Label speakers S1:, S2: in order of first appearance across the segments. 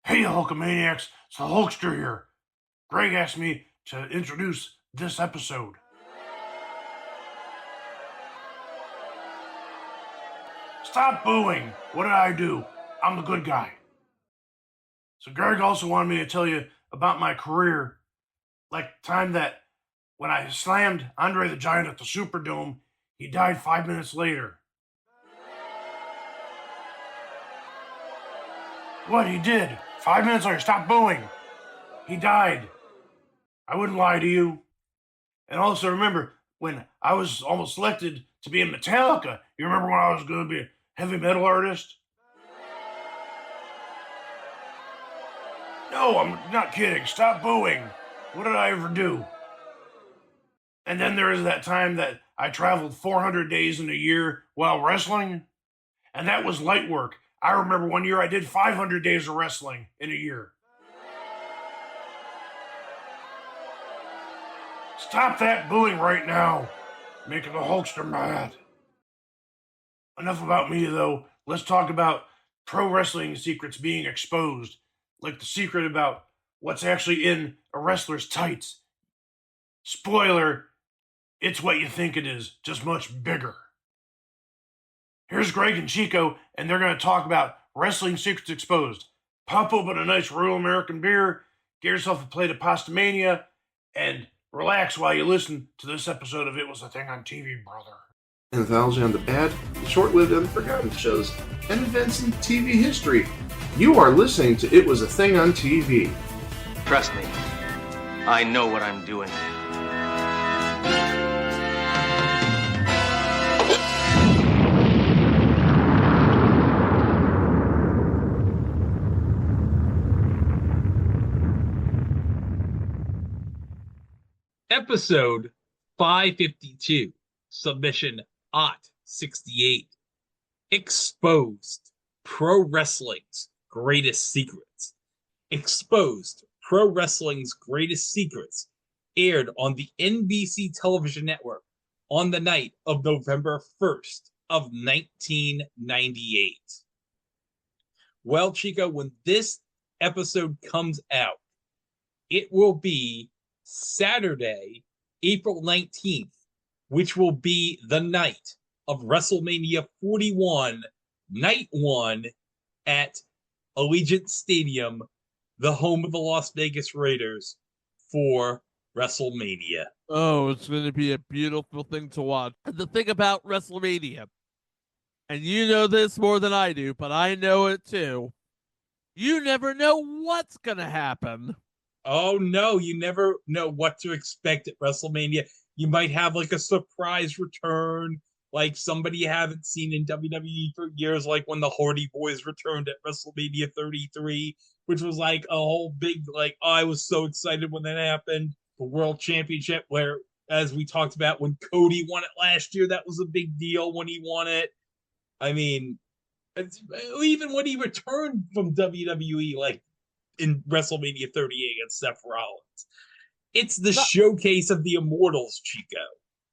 S1: Hey, Hulkamaniacs, it's the Hulkster here. Greg asked me to introduce this episode. Stop booing! What did I do? I'm the good guy. So Greg also wanted me to tell you about my career, like the time that when I slammed Andre the Giant at the Superdome, he died 5 minutes later. What, he did? 5 minutes later, stop booing! He died. I wouldn't lie to you. And also remember, when I was almost selected to be in Metallica, you remember when I was going to be a heavy metal artist? No, I'm not kidding. Stop booing. What did I ever do? And then there is that time that I traveled 400 days in a year while wrestling, and that was light work. I remember one year I did 500 days of wrestling in a year. Stop that booing right now. Making the Hulkster mad. Enough about me, though. Let's talk about pro wrestling secrets being exposed. Like the secret about what's actually in a wrestler's tights. Spoiler, it's what you think it is, just much bigger. Here's Greg and Chico, and they're going to talk about wrestling secrets exposed. Pop open a nice Royal American beer, get yourself a plate of Pasta Mania, and relax while you listen to this episode of It Was a Thing on TV, brother.
S2: Anthology on the bad, short-lived, and forgotten shows and events in TV history. You are listening to It Was a Thing on TV.
S3: Trust me, I know what I'm doing.
S4: Episode 552, submission OT 68, Exposed, Pro Wrestling's Greatest Secrets. Exposed, Pro Wrestling's Greatest Secrets aired on the NBC television network on the night of November 1st of 1998. Well, Chico, when this episode comes out, it will be Saturday, April 19th, which will be the night of WrestleMania 41, Night 1 at Allegiant Stadium, the home of the Las Vegas Raiders, for WrestleMania.
S5: Oh, it's going to be a beautiful thing to watch. And the thing about WrestleMania, and you know this more than I do, but I know it too, you never know what's going to happen.
S4: Oh, no, you never know what to expect at WrestleMania. You might have like a surprise return, like somebody you haven't seen in WWE for years, like when the Hardy Boys returned at WrestleMania 33, which was like a whole big, like, oh, I was so excited when that happened. The World Championship, where, as we talked about, when Cody won it last year, that was a big deal when he won it. I mean, even when he returned from WWE, like, in WrestleMania 38 against Seth Rollins. It's the showcase of the Immortals, Chico.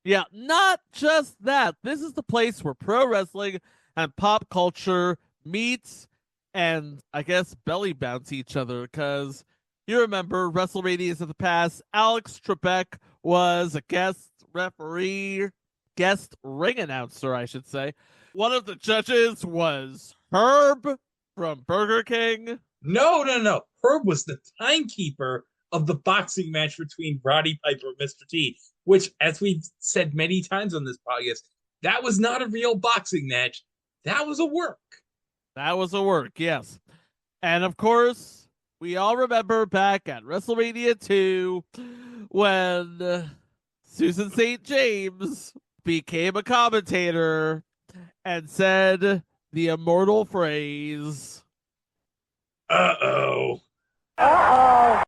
S5: Yeah, not just that. This is the place where pro wrestling and pop culture meets and, I guess, belly bounce each other, because you remember WrestleManias of the past, Alex Trebek was a guest referee, guest ring announcer, I should say. One of the judges was Herb from Burger King.
S4: No. Herb was the timekeeper of the boxing match between Roddy Piper and Mr. T, which, as we've said many times on this podcast, that was not a real boxing match. That was a work.
S5: That was a work, yes. And of course, we all remember back at WrestleMania 2 when Susan St. James became a commentator and said the immortal phrase,
S4: Uh-oh. Uh-oh.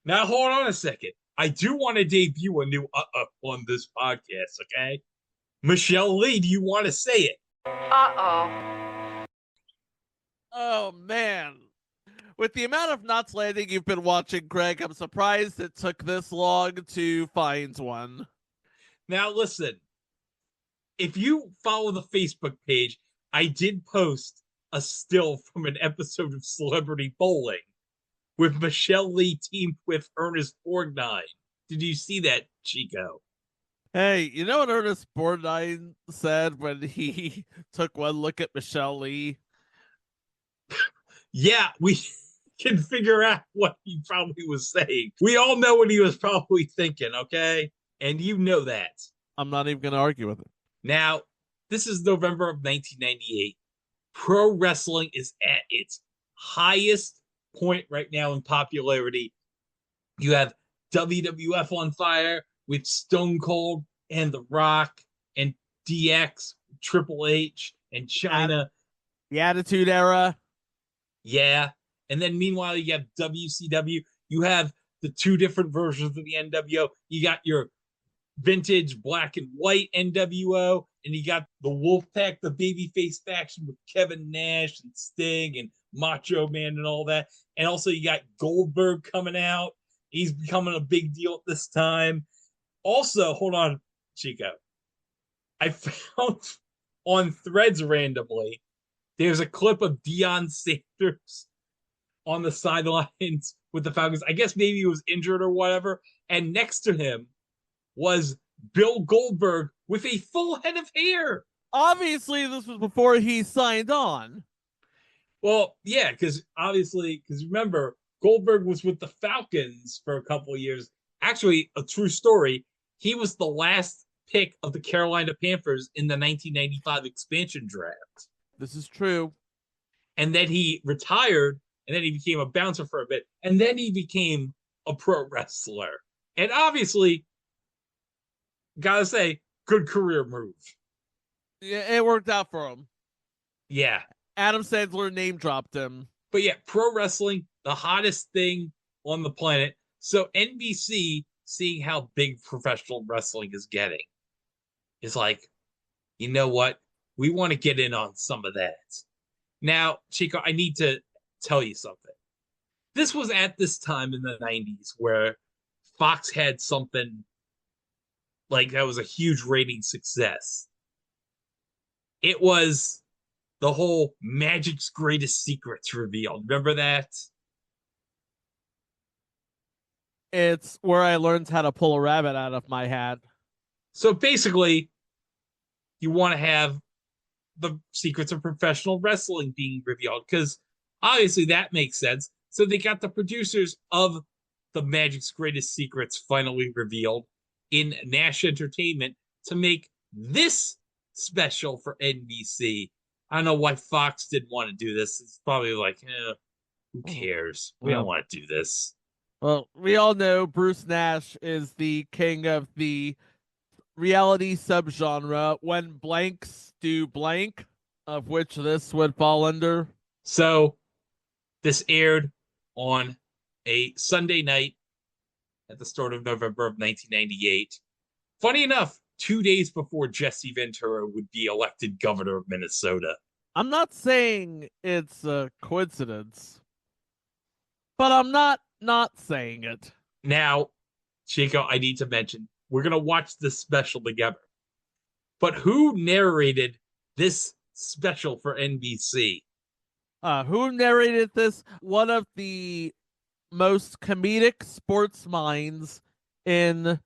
S4: Now, hold on a second. I do want to debut a new on this podcast, okay? Michelle Lee, do you want to say it?
S6: Uh-oh.
S5: Oh, man. With the amount of Knots Landing you've been watching, Greg, I'm surprised it took this long to find one.
S4: Now, listen. If you follow the Facebook page, I did post a still from an episode of Celebrity Bowling with Michelle Lee teamed with Ernest Borgnine. Did you see that, Chico?
S5: Hey, you know what Ernest Borgnine said when he took one look at Michelle Lee?
S4: Yeah, we can figure out what he probably was saying. We all know what he was probably thinking, okay? And you know that.
S5: I'm not even going to argue with it.
S4: Now, this is November of 1998. Pro wrestling is at its highest point right now in popularity. You have WWF on fire with Stone Cold and The Rock and DX, Triple H and China.
S5: The Attitude Era.
S4: Yeah. And then meanwhile, you have WCW. You have the two different versions of the NWO. You got your vintage black and white NWO, and you got the Wolfpack, the babyface faction with Kevin Nash and Sting and Macho Man and all that. And also you got Goldberg coming out. He's becoming a big deal at this time. Also, hold on, Chico. I found on Threads randomly, there's a clip of Deion Sanders on the sidelines with the Falcons. I guess maybe he was injured or whatever. And next to him was Bill Goldberg with a full head of hair.
S5: Obviously, this was before he signed on.
S4: Well, yeah, because remember, Goldberg was with the Falcons for a couple of years. Actually, a true story. He was the last pick of the Carolina Panthers in the 1995 expansion draft.
S5: This is true.
S4: And then he retired, and then he became a bouncer for a bit, and then he became a pro wrestler. And obviously, gotta say, good career move.
S5: Yeah, it worked out for him.
S4: Yeah.
S5: Adam Sandler name dropped him.
S4: But yeah, pro wrestling, the hottest thing on the planet. So NBC, seeing how big professional wrestling is getting, is like, you know what? We want to get in on some of that. Now, Chico, I need to tell you something. This was at this time in the 90s where Fox had something like that was a huge rating success. It was the whole Magic's Greatest Secrets reveal. Remember that?
S5: It's where I learned how to pull a rabbit out of my hat.
S4: So basically, you want to have the secrets of professional wrestling being revealed because obviously that makes sense. So they got the producers of the Magic's Greatest Secrets finally revealed in Nash Entertainment to make this special for NBC. I don't know why Fox didn't want to do this. It's probably like, who cares? We don't want to do this.
S5: Well, we all know Bruce Nash is the king of the reality subgenre. When blanks do blank, of which this would fall under.
S4: So this aired on a Sunday night at the start of November of 1998. Funny enough, 2 days before Jesse Ventura would be elected governor of Minnesota.
S5: I'm not saying it's a coincidence, but I'm not saying it.
S4: Now, Chico, I need to mention, we're going to watch this special together. But who narrated this special for NBC?
S5: Who narrated this? One of the most comedic sports minds in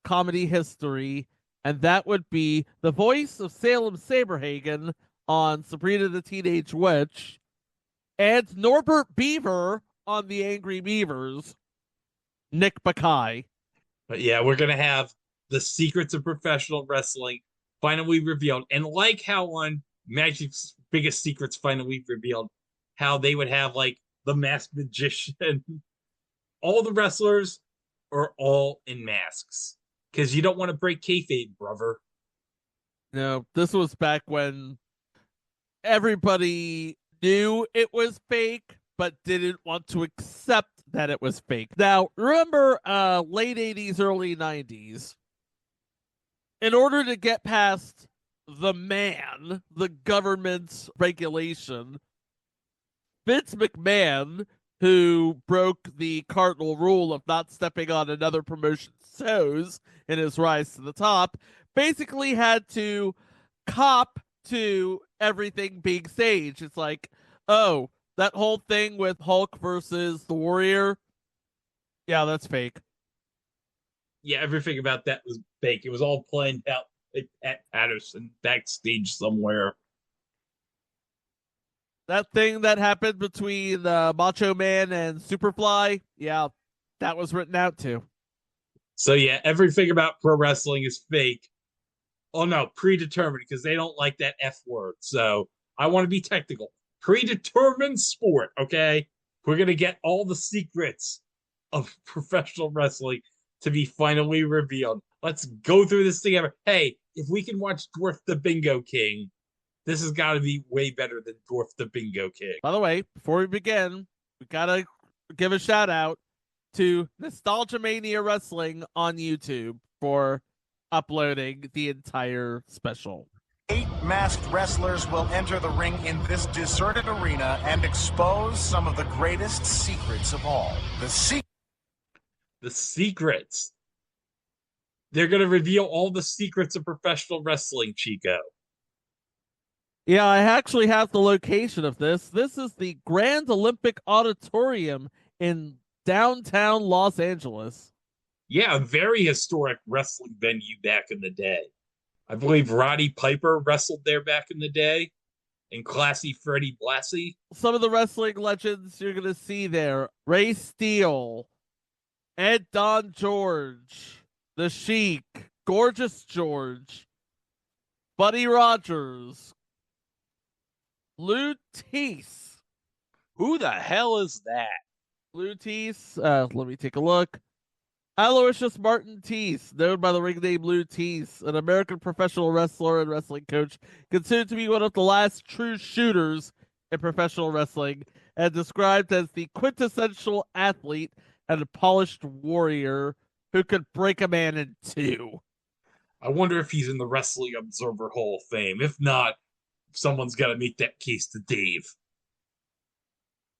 S5: comedy history, and that would be the voice of Salem Saberhagen on Sabrina the Teenage Witch, and Norbert Beaver on The Angry Beavers, Nick Bakay.
S4: But yeah, we're going to have the secrets of professional wrestling finally revealed. And like how on Magic's Biggest Secrets finally revealed, how they would have like the masked magician, all the wrestlers are all in masks because you don't want to break kayfabe, brother.
S5: No, this was back when everybody knew it was fake, but didn't want to accept that it was fake. Now, remember late 80s, early 90s, in order to get past the man, the government's regulation, Vince McMahon, who broke the cardinal rule of not stepping on another promotion's toes in his rise to the top, basically had to cop to everything being staged. It's like, oh, that whole thing with Hulk versus the Warrior, yeah, that's fake.
S4: Yeah, everything about that was fake. It was all planned out like at Patterson backstage somewhere.
S5: That thing that happened between Macho Man and Superfly, yeah, that was written out too.
S4: So yeah, everything about pro wrestling is fake. Oh no, predetermined, because they don't like that F word. So I want to be technical. Predetermined sport, okay? We're going to get all the secrets of professional wrestling to be finally revealed. Let's go through this together. Hey, if we can watch Dwarf the Bingo King, this has got to be way better than Dwarf the Bingo King.
S5: By the way, before we begin, we gotta give a shout out to Nostalgia Mania Wrestling on YouTube for uploading the entire special.
S7: 8 masked wrestlers will enter the ring in this deserted arena and expose some of the greatest secrets of all. The
S4: secrets. They're going to reveal all the secrets of professional wrestling, Chico.
S5: Yeah, I actually have the location of this. This is the Grand Olympic Auditorium in downtown Los Angeles.
S4: Yeah, a very historic wrestling venue back in the day. I believe Roddy Piper wrestled there back in the day, and Classy Freddie Blassie.
S5: Some of the wrestling legends you're going to see there: Ray Steele, Ed Don George, The Sheik, Gorgeous George, Buddy Rogers, Lou Teese.
S8: Who the hell is that?
S5: Lou Teese, let me take a look. Aloysius Martin Teese, known by the ring name Lou Teese, an American professional wrestler and wrestling coach, considered to be one of the last true shooters in professional wrestling, and described as the quintessential athlete and a polished warrior who could break a man in two.
S4: I wonder if he's in the Wrestling Observer Hall of Fame. If not, someone's got to make that case to Dave.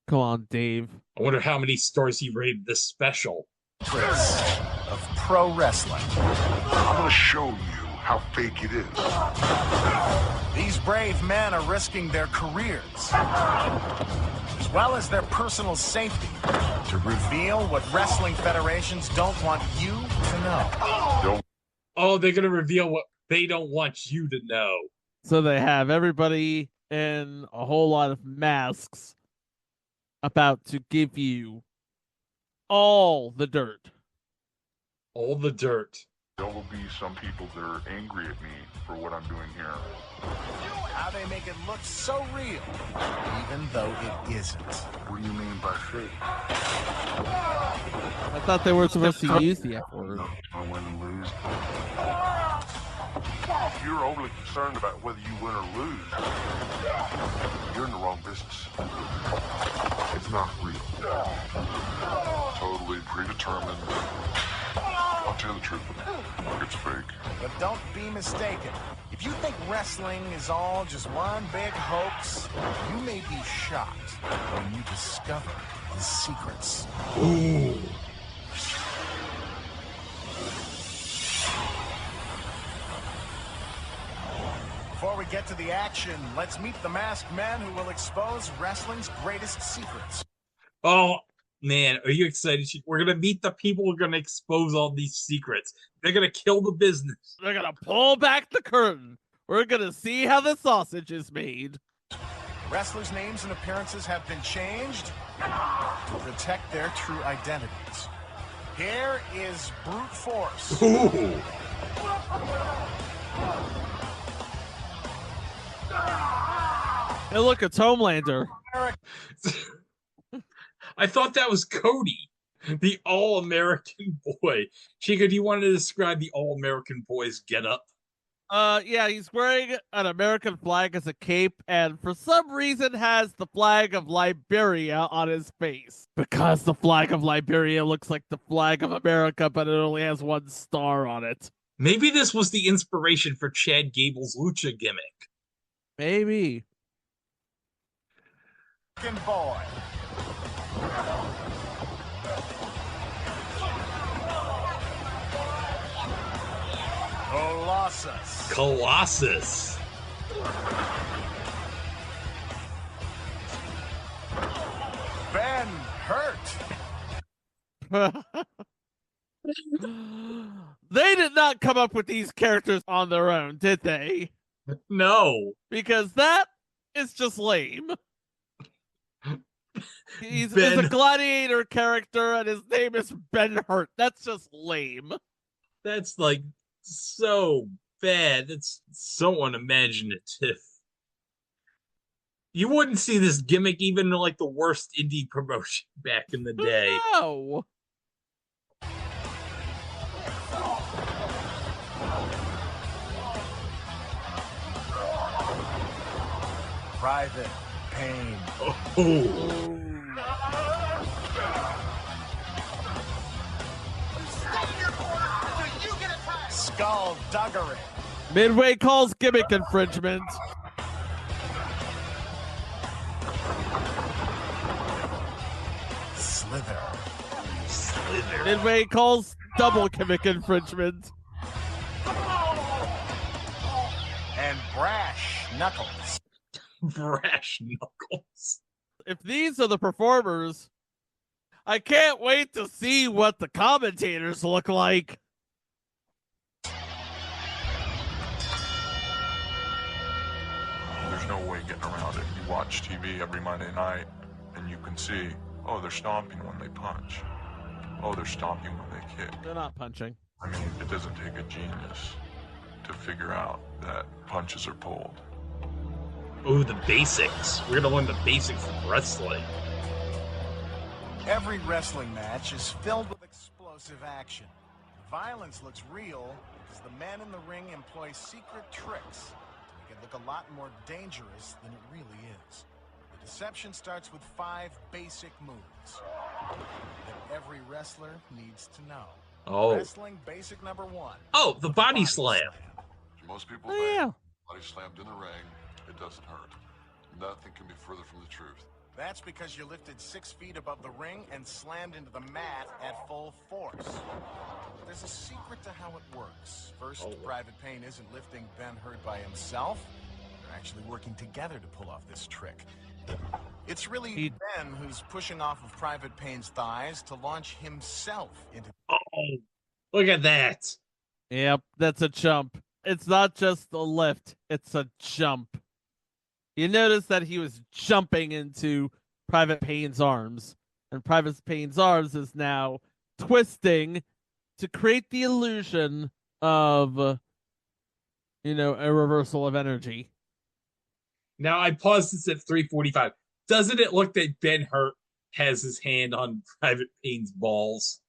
S5: Come on, Dave.
S4: I wonder how many stars he rated this special.
S7: of pro wrestling.
S9: I'm gonna show you how fake it is.
S7: These brave men are risking their careers, as well as their personal safety, to reveal what wrestling federations don't want you to know.
S4: Oh, they're gonna reveal what they don't want you to know.
S5: So they have everybody in a whole lot of masks about to give you all the dirt.
S4: All the dirt.
S9: There will be some people that are angry at me for what I'm doing here.
S7: How they make it look so real, even though it isn't.
S9: What do you mean by fake?
S5: I thought they were supposed to use the F word.
S9: I win and lose. If you're overly concerned about whether you win or lose, you're in the wrong business. It's not real. Totally predetermined. I'll tell you the truth. It's fake.
S7: But don't be mistaken. If you think wrestling is all just one big hoax, you may be shocked when you discover the secrets.
S4: Ooh.
S7: Before we get to the action, let's meet the masked men who will expose wrestling's greatest secrets.
S4: Oh, man, are you excited? We're going to meet the people who are going to expose all these secrets. They're going to kill the business.
S5: They're going to pull back the curtain. We're going to see how the sausage is made.
S7: Wrestlers' names and appearances have been changed to protect their true identities. Here is brute force.
S4: Ooh.
S5: Hey, look, it's Homelander.
S4: I thought that was Cody, the All-American Boy. Chico, do you want to describe the All-American Boy's getup?
S5: Yeah, he's wearing an American flag as a cape, and for some reason has the flag of Liberia on his face. Because the flag of Liberia looks like the flag of America, but it only has one star on it.
S4: Maybe this was the inspiration for Chad Gable's lucha gimmick.
S5: Maybe.
S7: Boy. Colossus.
S4: Colossus.
S7: hurt.
S5: They did not come up with these characters on their own, did they?
S4: No.
S5: Because that is just lame. He's
S4: Ben-
S5: a gladiator character, and his name is Ben Hurt. That's just lame.
S4: That's like so bad. That's so unimaginative. You wouldn't see this gimmick even in like the worst indie promotion back in the day.
S5: No.
S7: Private Pain.
S4: Oh.
S7: Skullduggery.
S5: Midway calls gimmick infringement.
S7: Slither.
S5: Midway calls double gimmick infringement.
S7: And Brash Knuckles.
S4: Brash Knuckles.
S5: If these are the performers, I can't wait to see what the commentators look like.
S9: There's no way getting around it. You watch TV every Monday night, and you can see, oh, they're stomping when they punch. Oh, they're stomping when they kick.
S5: They're not punching.
S9: I mean, it doesn't take a genius to figure out that punches are pulled.
S4: Oh, the basics. We're gonna learn the basics of wrestling.
S7: Every wrestling match is filled with explosive action. The violence looks real because the men in the ring employ secret tricks to make it look a lot more dangerous than it really is. The deception starts with 5 basic moves that every wrestler needs to know.
S4: Oh.
S7: Wrestling basic number 1.
S4: Oh, the body slam.
S9: Most people
S5: Oh,
S9: think
S5: yeah.
S9: body slammed in the ring, it doesn't hurt. Nothing can be further from the truth.
S7: That's because you're lifted 6 feet above the ring and slammed into the mat at full force. But there's a secret to how it works. First, Private Payne isn't lifting Ben Hurt by himself. They're actually working together to pull off this trick. It's really Ben who's pushing off of Private Payne's thighs to launch himself into...
S4: Oh, look at that.
S5: Yep, that's a jump. It's not just a lift, it's a jump. You notice that he was jumping into Private Payne's arms, and Private Payne's arms is now twisting to create the illusion of, a reversal of energy.
S4: Now I paused this at 3:45. Doesn't it look that Ben Hurt has his hand on Private Payne's balls?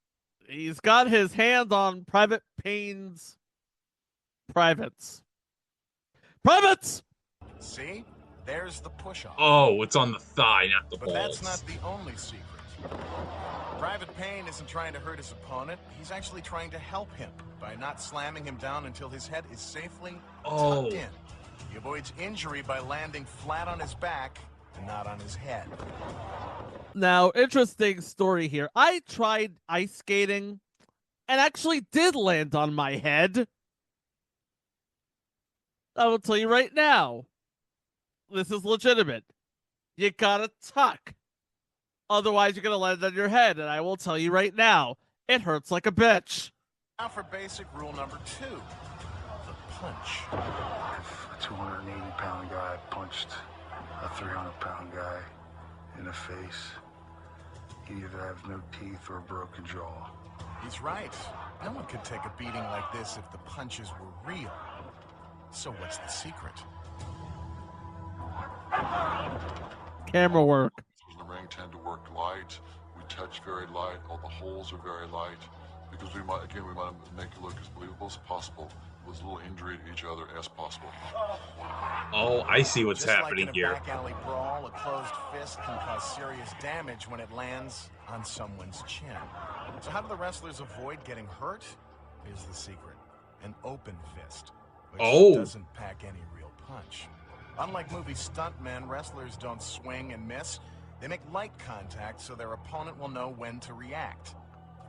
S5: He's got his hand on Private Payne's privates. Privates!
S7: See? There's the push-off.
S4: Oh, it's on the thigh, not the
S7: But
S4: balls.
S7: that's not the only secret. Private Payne isn't trying to hurt his opponent. He's actually trying to help him by not slamming him down until his head is safely tucked in. He avoids injury by landing flat on his back and not on his head.
S5: Now, interesting story here. I tried ice skating and actually did land on my head. I will tell you right now. This is legitimate. You gotta tuck. Otherwise, you're gonna land on your head, and I will tell you right now, it hurts like a bitch.
S7: Now for basic rule number 2, the punch.
S10: If a 280-pound guy punched a 300-pound guy in the face, he'd either have no teeth or a broken jaw.
S7: He's right. No one could take a beating like this if the punches were real. So what's the secret?
S5: Camera work.
S9: The ring tend to work light. We touch very light. All the holes are very light. Because we might make it look as believable as possible with as little injury to each other as possible.
S4: Oh, I see what's
S7: Just
S4: happening
S7: like in
S4: here.
S7: a back alley brawl, a closed fist can cause serious damage when it lands on someone's chin. So how do the wrestlers avoid getting hurt? Here's the secret. An open fist, which doesn't pack any real punch. Unlike movie stuntmen, wrestlers don't swing and miss. They make light contact so their opponent will know when to react.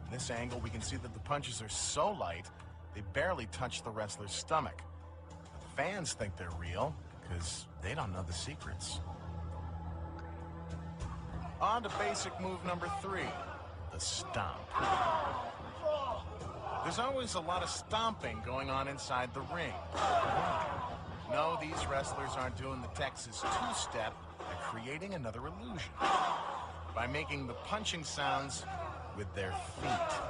S7: From this angle, we can see that the punches are so light, they barely touch the wrestler's stomach. But the fans think they're real because they don't know the secrets. On to basic move number 3, the stomp. There's always a lot of stomping going on inside the ring. No, these wrestlers aren't doing the Texas two-step. They're creating another illusion by making the punching sounds with their feet.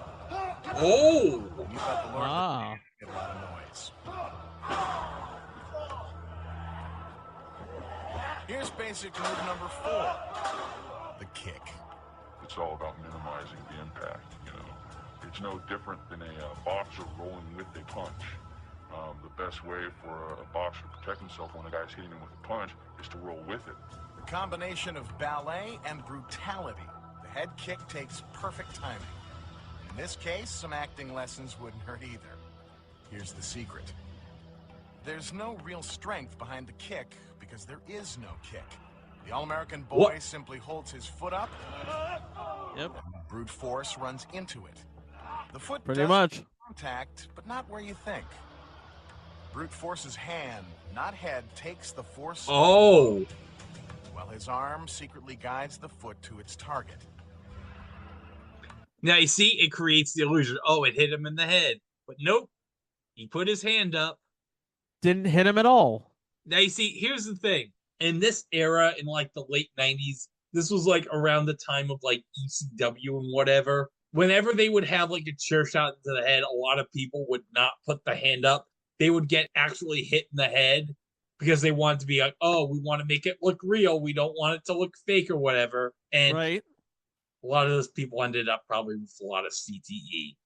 S4: Oh!
S7: You bet the Lord
S5: Wow.
S7: get a lot of noise. Here's basic move number 4, the kick.
S9: It's all about minimizing the impact, you know. It's no different than a boxer rolling with a punch. The best way for a boxer to protect himself when a guy's hitting him with a punch is to roll with it.
S7: The combination of ballet and brutality. The head kick takes perfect timing. In this case, some acting lessons wouldn't hurt either. Here's the secret. There's no real strength behind the kick because there is no kick. The All-American boy simply holds his foot up.
S5: Yep.
S7: And brute force runs into it. The foot
S5: Pretty
S7: does
S5: much.
S7: contact, but not where you think. Brute force's hand, not head, takes the force.
S4: Oh!
S7: While his arm secretly guides the foot to its target.
S4: Now you see, it creates the illusion. Oh, it hit him in the head. But nope. He put his hand up.
S5: Didn't hit him at all.
S4: Now you see, here's the thing. In this era, in like the late 90s, this was like around the time of like ECW and whatever. Whenever they would have like a chair shot into the head, a lot of people would not put the hand up. They would get actually hit in the head because they wanted to be like, oh, we want to make it look real. We don't want it to look fake or whatever. And
S5: Right.
S4: a lot of those people ended up probably with a lot of CTE.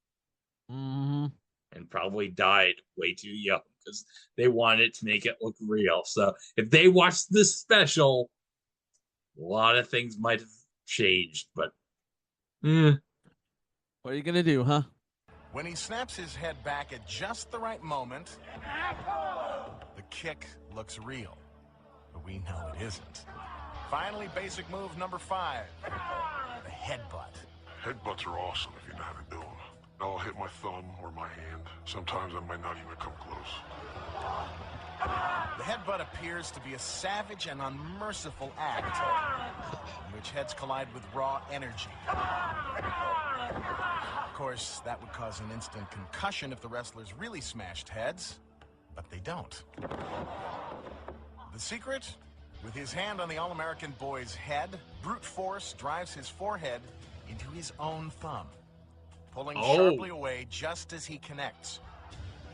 S5: Mm-hmm.
S4: And probably died way too young because they wanted to make it look real. So if they watched this special, a lot of things might have changed. But
S5: What are you gonna do, huh?
S7: When he snaps his head back at just the right moment, the kick looks real. But we know it isn't. Finally, basic move number 5, the headbutt.
S9: Headbutts are awesome if you know how to do them. I'll hit my thumb or my hand. Sometimes I might not even come close.
S7: The headbutt appears to be a savage and unmerciful act in which heads collide with raw energy. Of course, that would cause an instant concussion if the wrestlers really smashed heads, but they don't. The secret? With his hand on the All-American boy's head, brute force drives his forehead into his own thumb, pulling sharply away just as he connects.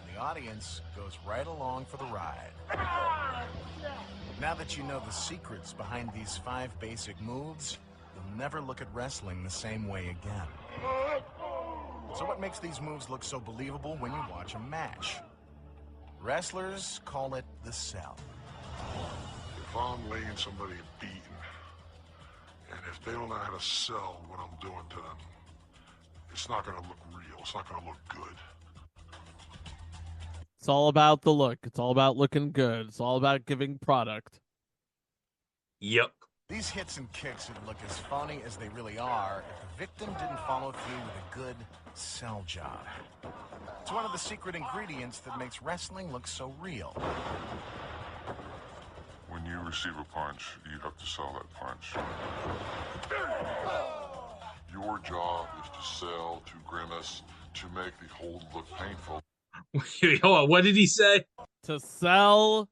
S7: And the audience goes right along for the ride. Now that you know the secrets behind these 5 basic moves, you'll never look at wrestling the same way again. So what makes these moves look so believable when you watch a match? Wrestlers call it the sell.
S9: If I'm laying somebody beaten, and if they don't know how to sell what I'm doing to them, it's not going to look real. It's not going to look good.
S5: It's all about the look. It's all about looking good. It's all about giving product.
S4: Yep.
S7: These hits and kicks would look as phony as they really are if the victim didn't follow through with a good sell job. It's one of the secret ingredients that makes wrestling look so real.
S9: When you receive a punch, you have to sell that punch. Your job is to sell, to grimace, to make the hold look painful.
S4: Hold on, what did he say?
S5: To sell,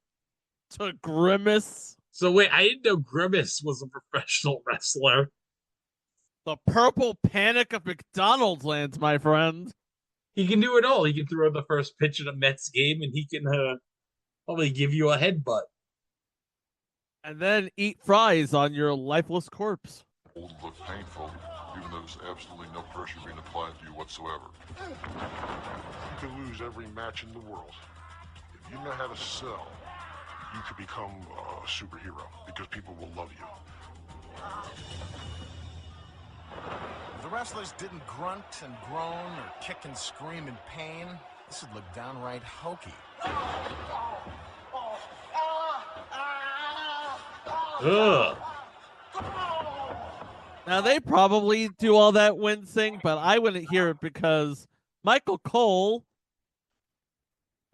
S5: to grimace.
S4: So wait, I didn't know Grimace was a professional wrestler.
S5: The purple panic of McDonald's lands, my friend.
S4: He can do it all. He can throw the first pitch in a Mets game, and he can probably give you a headbutt.
S5: And then eat fries on your lifeless corpse.
S9: Hold look painful, even though there's absolutely no pressure being applied to you whatsoever. You could lose every match in the world. If you know how to sell, you could become a superhero because people will love you.
S7: If the wrestlers didn't grunt and groan or kick and scream in pain, this would look downright hokey.
S4: Ugh.
S5: Now, they probably do all that wincing, but I wouldn't hear it because Michael Cole,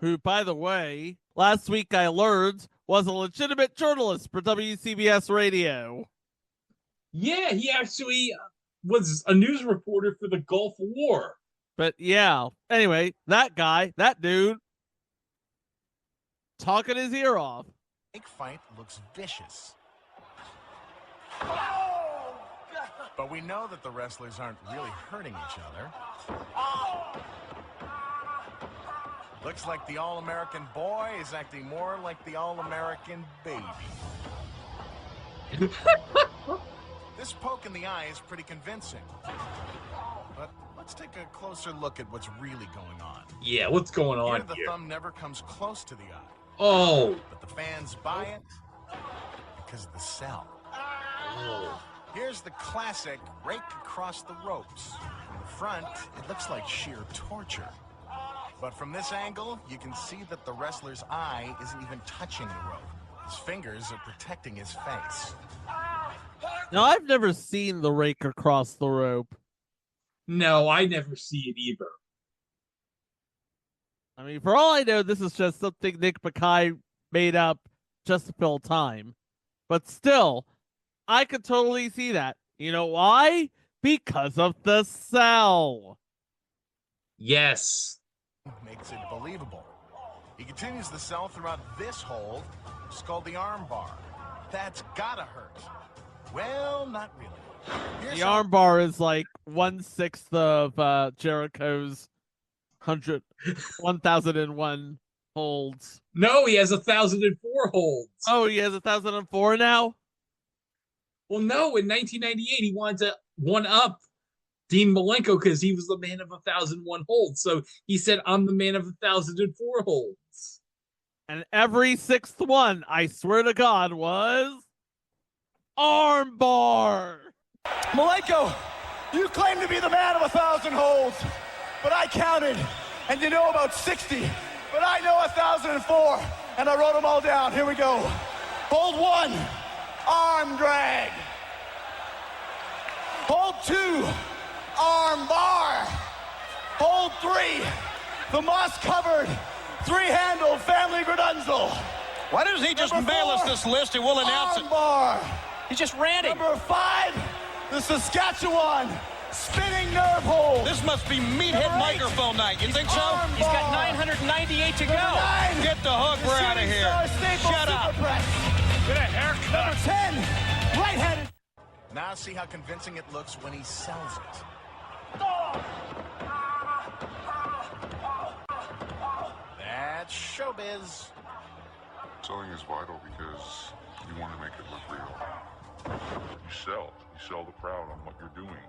S5: who, by the way, last week I learned was a legitimate journalist for WCBS Radio.
S4: Yeah, he actually was a news reporter for the Gulf War.
S5: But yeah, anyway, that guy, that dude, talking his ear off.
S7: Snake fight looks vicious. But we know that the wrestlers aren't really hurting each other. Looks like the All-American boy is acting more like the All-American baby. This poke in the eye is pretty convincing. But let's take a closer look at what's really going on.
S4: Yeah, what's going on
S7: Here, the
S4: here?
S7: thumb never comes close to the eye.
S4: Oh.
S7: But the fans buy it because of the sell.
S4: Oh.
S7: Here's the classic rake across the ropes. In the front, it looks like sheer torture. But from this angle, you can see that the wrestler's eye isn't even touching the rope. His fingers are protecting his face.
S5: Now, I've never seen the rake across the rope.
S4: No, I never see it either.
S5: I mean, for all I know, this is just something Nick Mackay made up just to fill time. But still, I could totally see that. You know why? Because of the sell.
S4: Yes.
S7: Makes it believable. He continues the sell throughout this hold. It's called the arm bar. That's gotta hurt. Well, not really. Here's
S5: The arm bar is like 1/6 of Jericho's 1001 holds.
S4: No, he has 1,004 holds.
S5: Oh, he has 1,004 now?
S4: Well, no, in 1998, he wanted to one-up Dean Malenko because he was the man of 1,001 holds. So he said, I'm the man of 1,004 holds.
S5: And every sixth one, I swear to God, was arm bar.
S11: Malenko, you claim to be the man of 1,000 holds, but I counted, and you know about 60, but I know 1,004, and I wrote them all down. Here we go. Hold 1, arm drag. Hold 2, arm bar. Hold 3, the moss-covered, 3-handled family gradunzel.
S12: Why doesn't he just mail us this list and we'll announce it?
S11: Bar.
S12: He's just ranting.
S11: Number 5, the Saskatchewan spinning nerve hold.
S12: This must be meathead microphone night. You think so?
S11: He's got 998
S12: to go. Get the hook. We're out of here. Shut up.
S11: Get a haircut. Number 10, right-handed.
S7: Now see how convincing it looks when he sells it. That's showbiz.
S9: Selling is vital because you want to make it look real. You sell the crowd on what you're doing.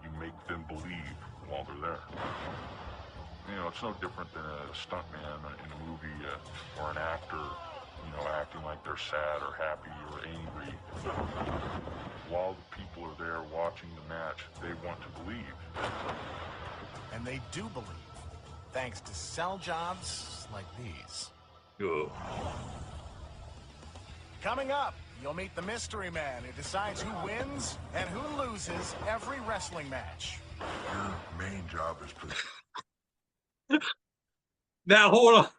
S9: You make them believe while they're there. You know, it's no different than a stuntman in a movie or an actor, you know, acting like they're sad or happy or angry. While the people are there watching the match, they want to believe.
S7: And they do believe, thanks to sell jobs like these.
S4: Ugh.
S7: Coming up, you'll meet the mystery man who decides who wins and who loses every wrestling match.
S9: Your main job is to...
S4: Now, hold on.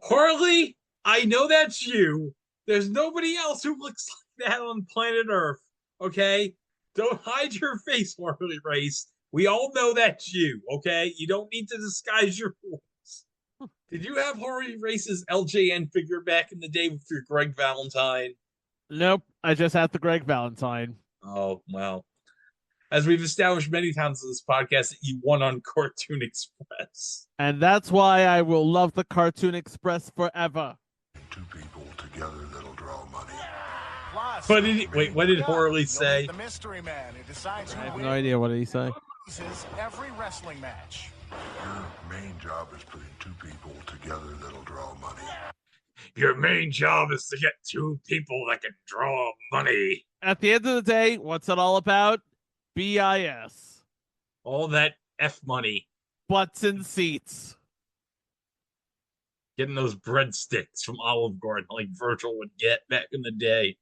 S4: Harley, I know that's you. There's nobody else who looks like that on planet Earth, okay? Don't hide your face, Harley Race. We all know that's you, okay? You don't need to disguise your voice. Did you have Harley Race's LJN figure back in the day with your Greg Valentine?
S5: Nope, I just had the Greg Valentine.
S4: Oh, well. As we've established many times in this podcast, that you won on Cartoon Express.
S5: And that's why I will love the Cartoon Express forever.
S9: Two people together that'll draw money.
S7: Plus,
S4: what did Harley say?
S7: The mystery man who decides who
S5: I have
S7: wins
S5: no idea what did he say.
S7: loses every wrestling match.
S9: Your main job is putting two people together that'll draw money.
S4: Your main job is to get two people that can draw money.
S5: At the end of the day, what's it all about? BIS.
S4: All that F money.
S5: Butts and seats.
S4: Getting those breadsticks from Olive Garden like Virgil would get back in the day.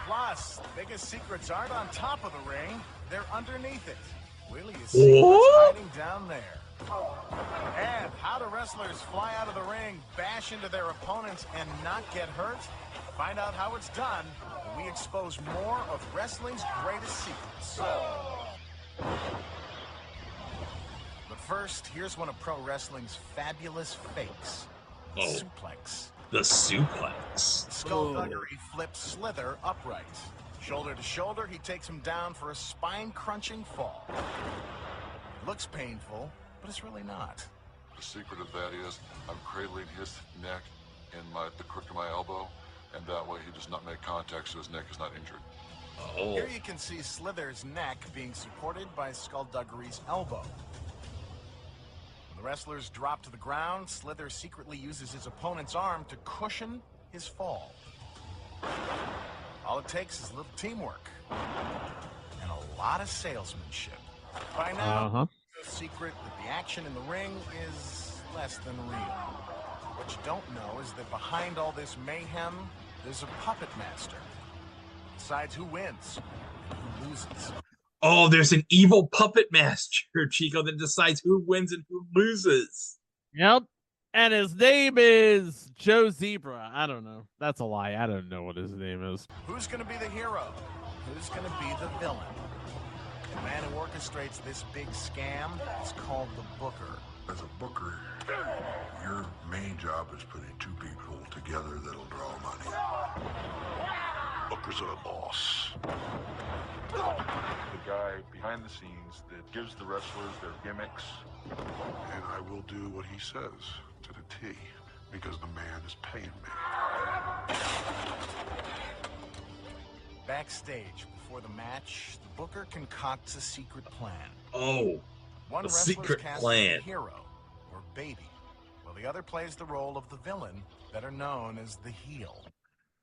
S7: Plus, the biggest secrets aren't on top of the ring, they're underneath it. Will you see what's
S4: What?
S7: hiding down there? And how do wrestlers fly out of the ring, bash into their opponents, and not get hurt? Find out how it's done when we expose more of wrestling's greatest secrets. But first, here's one of pro wrestling's fabulous fakes.
S4: Oh.
S7: Suplex.
S4: The suplex.
S7: Skullduggery flips Slither upright. Shoulder to shoulder, he takes him down for a spine-crunching fall. Looks painful, but it's really not.
S9: The secret of that is I'm cradling his neck in the crook of my elbow, and that way he does not make contact so his neck is not injured.
S4: Oh.
S7: Here you can see Slither's neck being supported by Skullduggery's elbow. When the wrestlers drop to the ground, Slither secretly uses his opponent's arm to cushion his fall. All it takes is a little teamwork and a lot of salesmanship. By now, no secret that the action in the ring is less than real. What you don't know is that behind all this mayhem, there's a puppet master. Decides who wins and who loses.
S4: Oh, there's an evil puppet master, Chico, that decides who wins and who loses.
S5: Yep. And his name is Joe Zebra. I don't know. That's a lie. I don't know what his name is.
S7: Who's going to be the hero? Who's going to be the villain? The man who orchestrates this big scam is called the Booker.
S10: As a booker, your main job is putting two people together that'll draw money.
S9: Booker's a boss.
S13: The guy behind the scenes that gives the wrestlers their gimmicks.
S9: And I will do what he says to the T, because the man is paying me.
S7: Backstage, before the match, the Booker concocts a secret plan.
S4: Oh,
S7: One
S4: a
S7: wrestler's
S4: secret
S7: cast as
S4: plan.
S7: the hero, or baby, while the other plays the role of the villain, better known as the heel.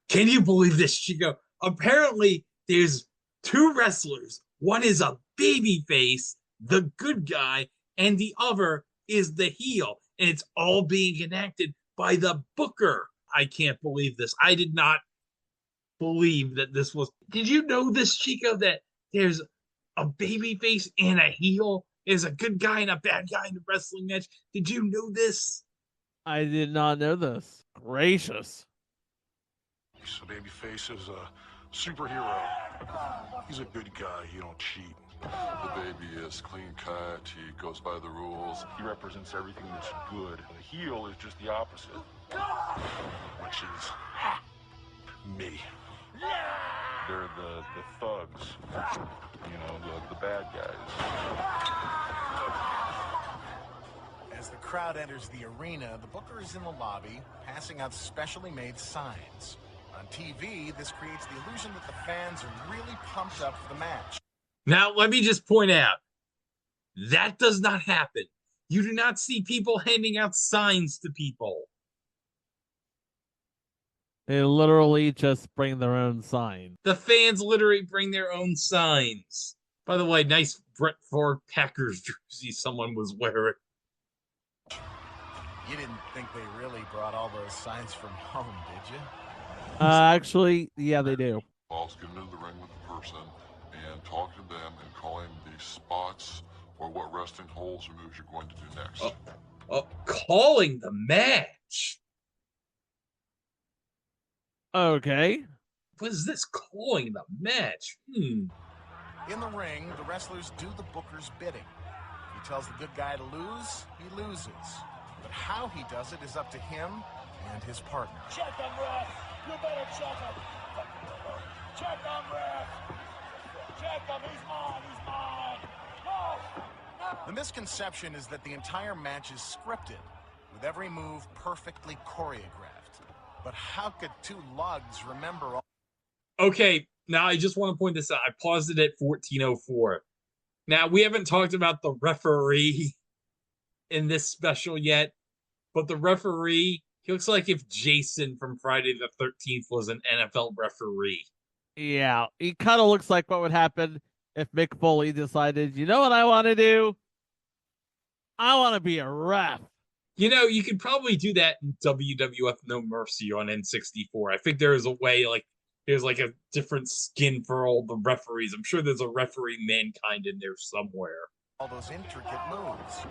S4: Can you believe this, Chico? Apparently, there's two wrestlers. One is a baby face, the good guy, and the other is the heel. And it's all being enacted by the Booker. I can't believe this. I did not believe that this was... Did you know this, Chico, that there's a baby face and a heel? There's a good guy and a bad guy in a wrestling match. Did you know this?
S5: I did not know this. Gracious.
S9: So Babyface is a superhero. He's a good guy. He don't cheat. The baby is clean cut. He goes by the rules.
S13: He represents everything that's good. The heel is just the opposite.
S9: Which is me.
S13: They're the thugs. You know, the bad guys.
S7: As the crowd enters the arena, the Booker is in the lobby, passing out specially made signs. On TV, this creates the illusion that the fans are really pumped up for the match.
S4: Now, let me just point out, that does not happen. You do not see people handing out signs to people.
S5: They literally just bring their own sign.
S4: The fans literally bring their own signs. By the way, nice Brett Favre Packers jersey someone was wearing.
S7: You didn't think they really brought all those signs from home, did you?
S5: Actually, yeah, they do.
S9: Balls get into the ring with the person and talk to them and call him the spots or what wrestling holds or moves you're going to do next.
S4: Calling the match.
S5: Okay.
S4: What is this calling the match?
S7: In the ring, the wrestlers do the Booker's bidding. If he tells the good guy to lose, he loses. But how he does it is up to him and his partner.
S11: Check him, ref. You better check him. Check him, ref. Check him. He's mine. He's mine. No.
S7: The misconception is that the entire match is scripted, with every move perfectly choreographed. But how could two lugs remember all...
S4: Okay, now I just want to point this out. I paused it at 14:04. Now, we haven't talked about the referee in this special yet, but the referee, he looks like if Jason from Friday the 13th was an NFL referee.
S5: Yeah, he kind of looks like what would happen if Mick Foley decided, you know what I want to do? I want to be a ref.
S4: You know, you could probably do that in WWF No Mercy on N64. I think there is a way, like, there's like a different skin for all the referees. I'm sure there's a referee Mankind in there somewhere.
S7: All those intricate moves.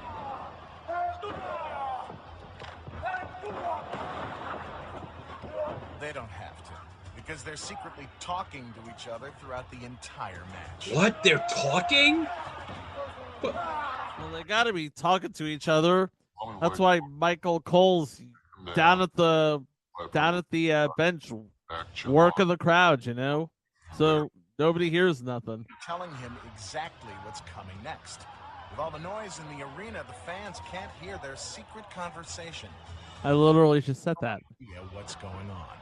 S7: They don't have to, because they're secretly talking to each other throughout the entire match.
S4: What? They're talking?
S5: Well, they gotta be talking to each other. That's why Michael Cole's down at the bench working the crowd, you know? So nobody hears nothing.
S7: Telling him exactly what's coming next. With all the noise in the arena, the fans can't hear their secret conversation.
S5: I literally just said that.
S7: Yeah, what's going on?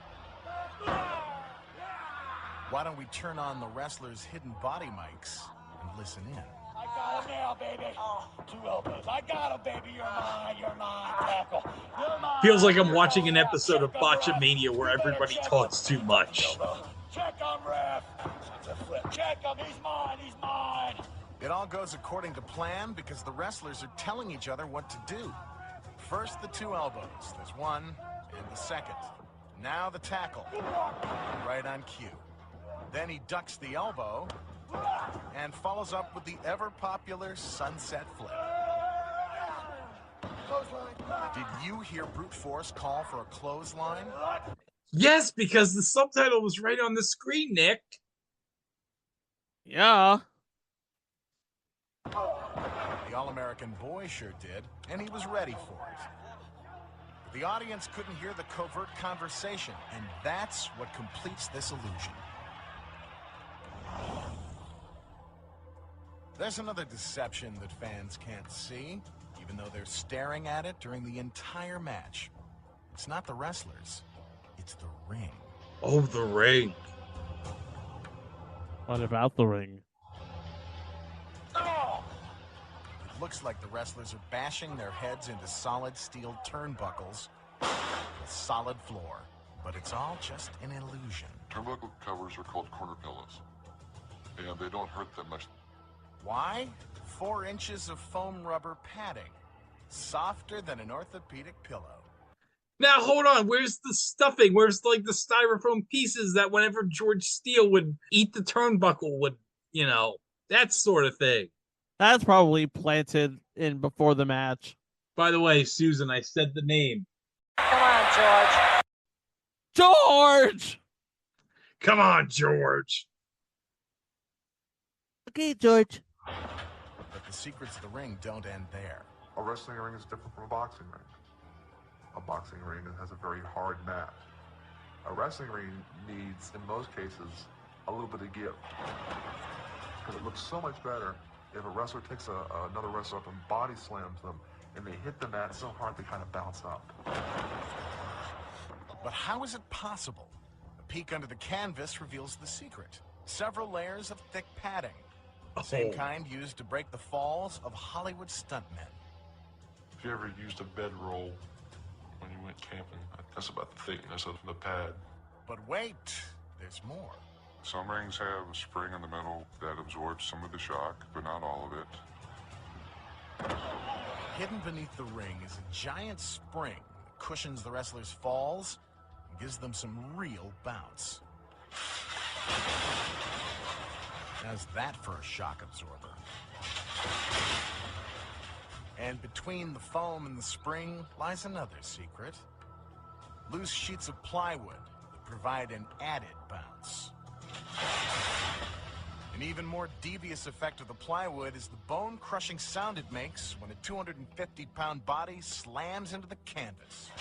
S7: Why don't we turn on the wrestlers' hidden body mics and listen in?
S11: I got him now, baby. Oh, 2 elbows. I got him, baby. You're mine. Tackle. You're mine.
S4: Feels like I'm watching an episode of Botchamania where everybody talks too much.
S11: Check him, ref. That's a flip. Check him. He's mine.
S7: It all goes according to plan because the wrestlers are telling each other what to do. First, the 2 elbows. There's one, and the second. Now the tackle. Right on cue. Then he ducks the elbow and follows up with the ever-popular sunset flip. Did you hear Brute Force call for a clothesline?
S4: Yes, because the subtitle was right on the screen, Nick.
S5: Yeah.
S7: The All-American boy sure did, and he was ready for it. But the audience couldn't hear the covert conversation, and that's what completes this illusion. There's another deception that fans can't see, even though they're staring at it during the entire match. It's not the wrestlers, it's the ring.
S4: Oh, the ring.
S5: What about the ring?
S7: It looks like the wrestlers are bashing their heads into solid steel turnbuckles with solid floor. But it's all just an illusion.
S9: Turnbuckle covers are called corner pillows, and they don't hurt that much.
S7: Why? 4 inches of foam rubber padding, softer than an orthopedic pillow.
S4: Now, hold on. Where's the stuffing? Where's, like, the styrofoam pieces that whenever George Steele would eat the turnbuckle would, that sort of thing?
S5: That's probably planted in before the match.
S4: By the way, Susan, I said the name.
S6: Come on, George.
S5: George!
S4: Come on, George.
S5: Okay, George.
S7: But the secrets of the ring don't end there.
S13: A wrestling ring is different from a boxing ring. A boxing ring has a very hard mat. A wrestling ring needs, in most cases, a little bit of give. Because it looks so much better if a wrestler takes another wrestler up and body slams them, and they hit the mat so hard they kind of bounce up.
S7: But how is it possible? A peek under the canvas reveals the secret. Several layers of thick padding. The same kind used to break the falls of Hollywood stuntmen.
S9: If you ever used a bedroll when you went camping, that's about the thickness of the pad.
S7: But wait, there's more.
S9: Some rings have a spring in the middle that absorbs some of the shock, but not all of it.
S7: Hidden beneath the ring is a giant spring that cushions the wrestlers' falls and gives them some real bounce. How's that for a shock absorber? And between the foam and the spring lies another secret. Loose sheets of plywood that provide an added bounce. An even more devious effect of the plywood is the bone-crushing sound it makes when a 250-pound body slams into the canvas.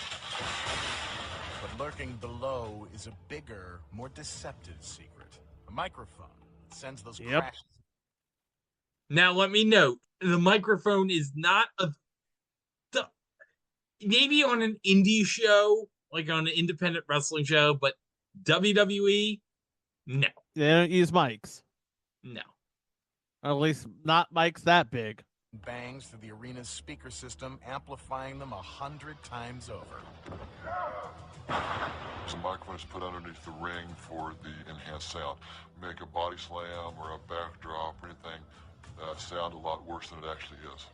S7: But lurking below is a bigger, more deceptive secret. A microphone that sends those crashes.
S4: Now, let me note, the microphone is not maybe on an indie show, like on an independent wrestling show, but WWE, no.
S5: They don't use mics.
S4: No.
S5: Or at least not mics that big.
S7: Bangs through the arena's speaker system, amplifying them 100 times over.
S9: Some microphones put underneath the ring for the enhanced sound. Make a body slam or a backdrop or anything sound a lot worse than it actually is.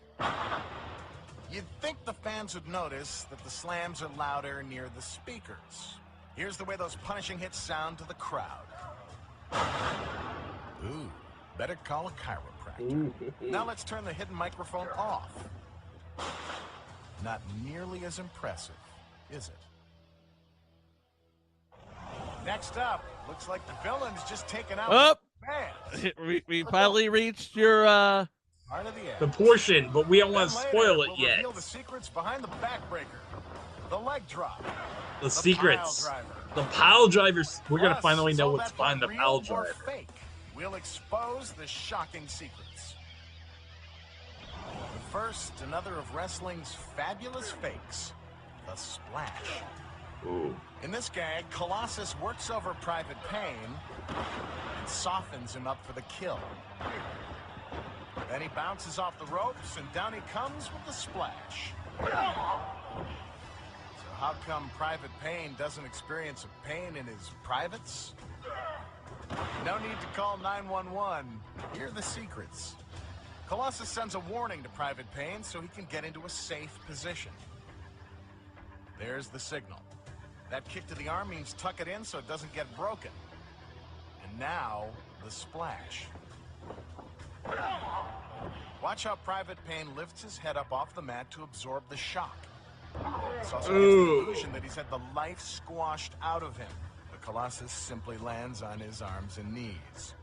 S7: You'd think the fans would notice that the slams are louder near the speakers. Here's the way those punishing hits sound to the crowd. Ooh, better call a chiropractor. Now let's turn the hidden microphone off. Not nearly as impressive, is it? Next up, looks like the villain's just taken out
S5: Oh,
S7: man.
S5: we finally reached your
S7: Part of the
S4: The portion, but we don't want to spoil it
S7: we'll
S4: yet.
S7: reveal the secrets behind the backbreaker, the leg drop,
S4: The secrets.
S7: pile driver.
S4: The pile drivers. We're going to
S7: Plus,
S4: finally
S7: is
S4: know
S7: all
S4: what's
S7: that
S4: behind the
S7: real
S4: pile
S7: or
S4: driver.
S7: Fake? We'll expose the shocking secrets. But first, another of wrestling's fabulous fakes, the splash.
S2: Ooh.
S7: In this gag, Colossus works over Private Pain and softens him up for the kill. Then he bounces off the ropes, and down he comes with the splash. So how come Private Pain doesn't experience a pain in his privates? No need to call 911. Here are the secrets. Colossus sends a warning to Private Pain so he can get into a safe position. There's the signal. That kick to the arm means tuck it in so it doesn't get broken. And now, the splash. Watch how Private Pain lifts his head up off the mat to absorb the shock. This also gives the illusion that he's had the life squashed out of him. The Colossus simply lands on his arms and knees.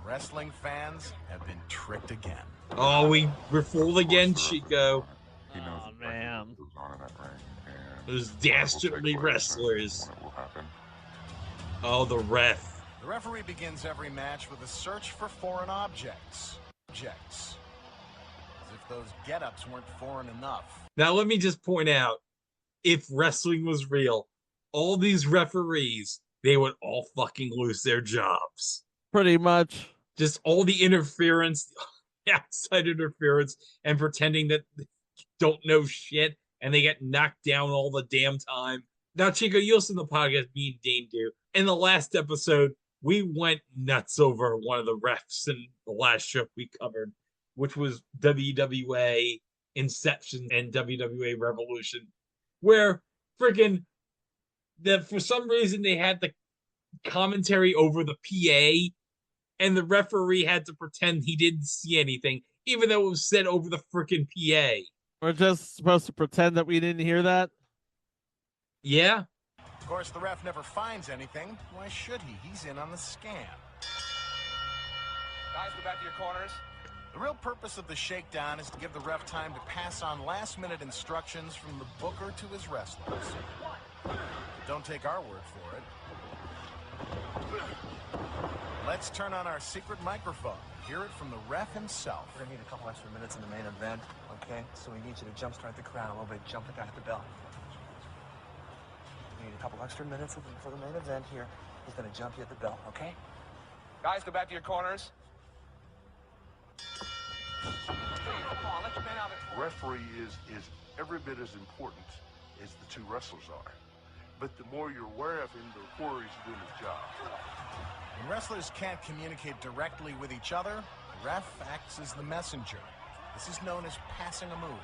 S7: Wrestling fans have been tricked again.
S4: Oh, we're fooled again, Chico.
S5: Oh man.
S4: Those dastardly wrestlers. Oh, the ref.
S7: The referee begins every match with a search for foreign objects. As if those get-ups weren't foreign enough.
S4: Now, let me just point out, if wrestling was real, all these referees, they would all fucking lose their jobs.
S5: Pretty much.
S4: Just all the interference, outside interference, and pretending that they don't know shit, and they get knocked down all the damn time. Now, Chico, you listen to the podcast me and Dane do. In the last episode, we went nuts over one of the refs in the last show we covered, which was WWA Inception and WWA Revolution, where freaking for some reason they had the commentary over the PA, and the referee had to pretend he didn't see anything, even though it was said over the freaking PA.
S5: We're just supposed to pretend that we didn't hear that?
S4: Yeah.
S7: Of course, the ref never finds anything. Why should he? He's in on the scam.
S12: Guys, go back to your corners.
S7: The real purpose of the shakedown is to give the ref time to pass on last-minute instructions from the booker to his wrestlers. But don't take our word for it. Let's turn on our secret microphone. Hear it from the ref himself.
S14: We're gonna need a couple extra minutes in the main event, okay? So we need you to jumpstart the crowd a little bit. Jump the guy at the bell. We need a couple extra minutes for the main event here. He's gonna jump you at the bell, okay?
S12: Guys, go back to your corners.
S9: Referee is every bit as important as the two wrestlers are. But the more you're aware of him, the poorer he's doing his job.
S7: When wrestlers can't communicate directly with each other, the ref acts as the messenger. This is known as passing a move.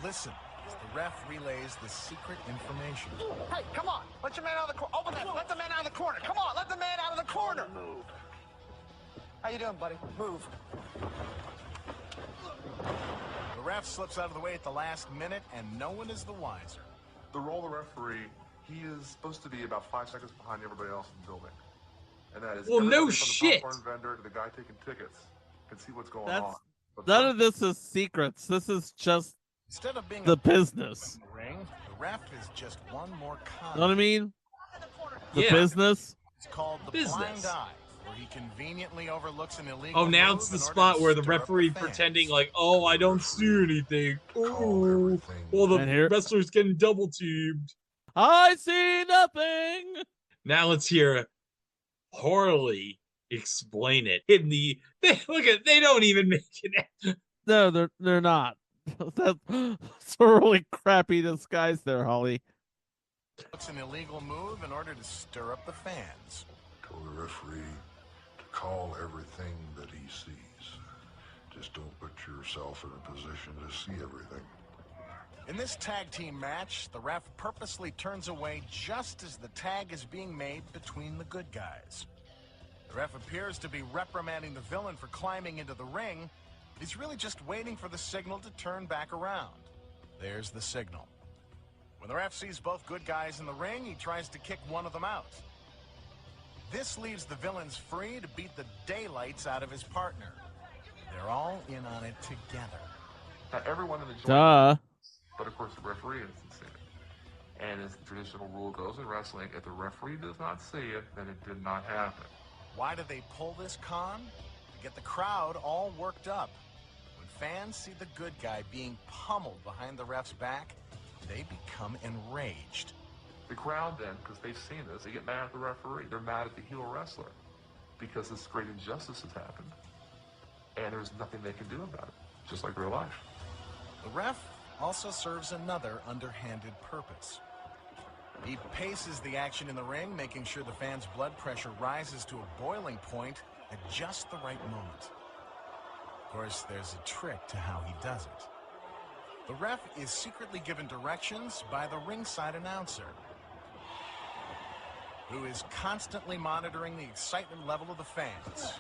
S7: Listen as the ref relays the secret information.
S11: Hey, come on. Let your man out of the corner. Open that. Let the man out of the corner. Come on. Let the man out of the corner.
S14: Move. How you doing, buddy? Move.
S7: The ref slips out of the way at the last minute, and no one is the wiser.
S13: The role of the referee, he is supposed to be about 5 seconds behind everybody else in the building. And that is
S4: well, no
S13: from
S4: shit.
S13: The popcorn vendor to the guy taking tickets can see what's going
S5: That's
S13: on. But
S5: none of this is secrets. This is just
S7: Instead of being
S5: the
S7: a
S5: business.
S7: in the ring, the ref is just one more con.
S5: You know what I mean? The
S4: Yeah.
S5: business.
S7: It's called the
S4: Business.
S7: blind eye, where he conveniently overlooks an illegal
S4: Oh, now
S7: move
S4: it's the
S7: in order
S4: spot
S7: to
S4: where the
S7: stir up
S4: referee
S7: fans.
S4: pretending like, oh, I don't see anything. Oh, well, the
S5: And here-
S4: wrestler's getting double teamed.
S5: I see nothing.
S4: Now let's hear Harley explain it. In the they don't even make it.
S5: No, they're not. That's a really crappy disguise there, Holly.
S7: It's an illegal move in order to stir up the fans.
S9: Told the referee to call everything that he sees. Just don't put yourself in a position to see everything.
S7: In this tag team match, the ref purposely turns away just as the tag is being made between the good guys. The ref appears to be reprimanding the villain for climbing into the ring. He's really just waiting for the signal to turn back around. There's the signal. When the ref sees both good guys in the ring, he tries to kick one of them out. This leaves the villains free to beat the daylights out of his partner. They're all in on it together.
S13: Now, everyone in the joint,
S5: Duh.
S13: but of course the referee hasn't seen it. And as the traditional rule goes in wrestling, if the referee does not see it, then it did not happen.
S7: Why do they pull this con? To get the crowd all worked up. When fans see the good guy being pummeled behind the ref's back, they become enraged.
S13: The crowd then, because they've seen this, they get mad at the referee. They're mad at the heel wrestler because this great injustice has happened. And there's nothing they can do about it, just like real life.
S7: The ref also serves another underhanded purpose. He paces the action in the ring, making sure the fans' blood pressure rises to a boiling point at just the right moment. Of course, there's a trick to how he does it. The ref is secretly given directions by the ringside announcer, who is constantly monitoring the excitement level of the fans.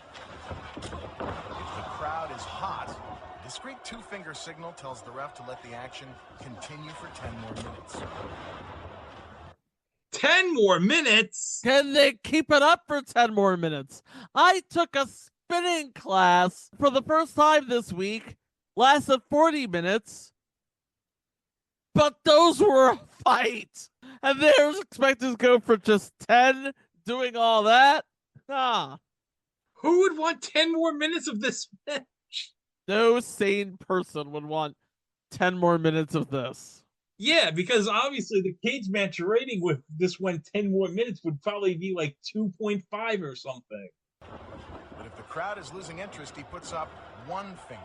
S7: If the crowd is hot, a discreet two-finger signal tells the ref to let the action continue for 10 more minutes.
S4: 10 more minutes?
S5: Can they keep it up for 10 more minutes? I took a spinning class for the first time this week, lasted 40 minutes, but those were a fight. And they were expected to go for just 10 doing all that? Nah.
S4: Who would want 10 more minutes of this match?
S5: No sane person would want 10 more minutes of this.
S4: Yeah, because obviously the cage match rating with this one 10 more minutes would probably be like 2.5 or something.
S7: But if the crowd is losing interest, he puts up one finger,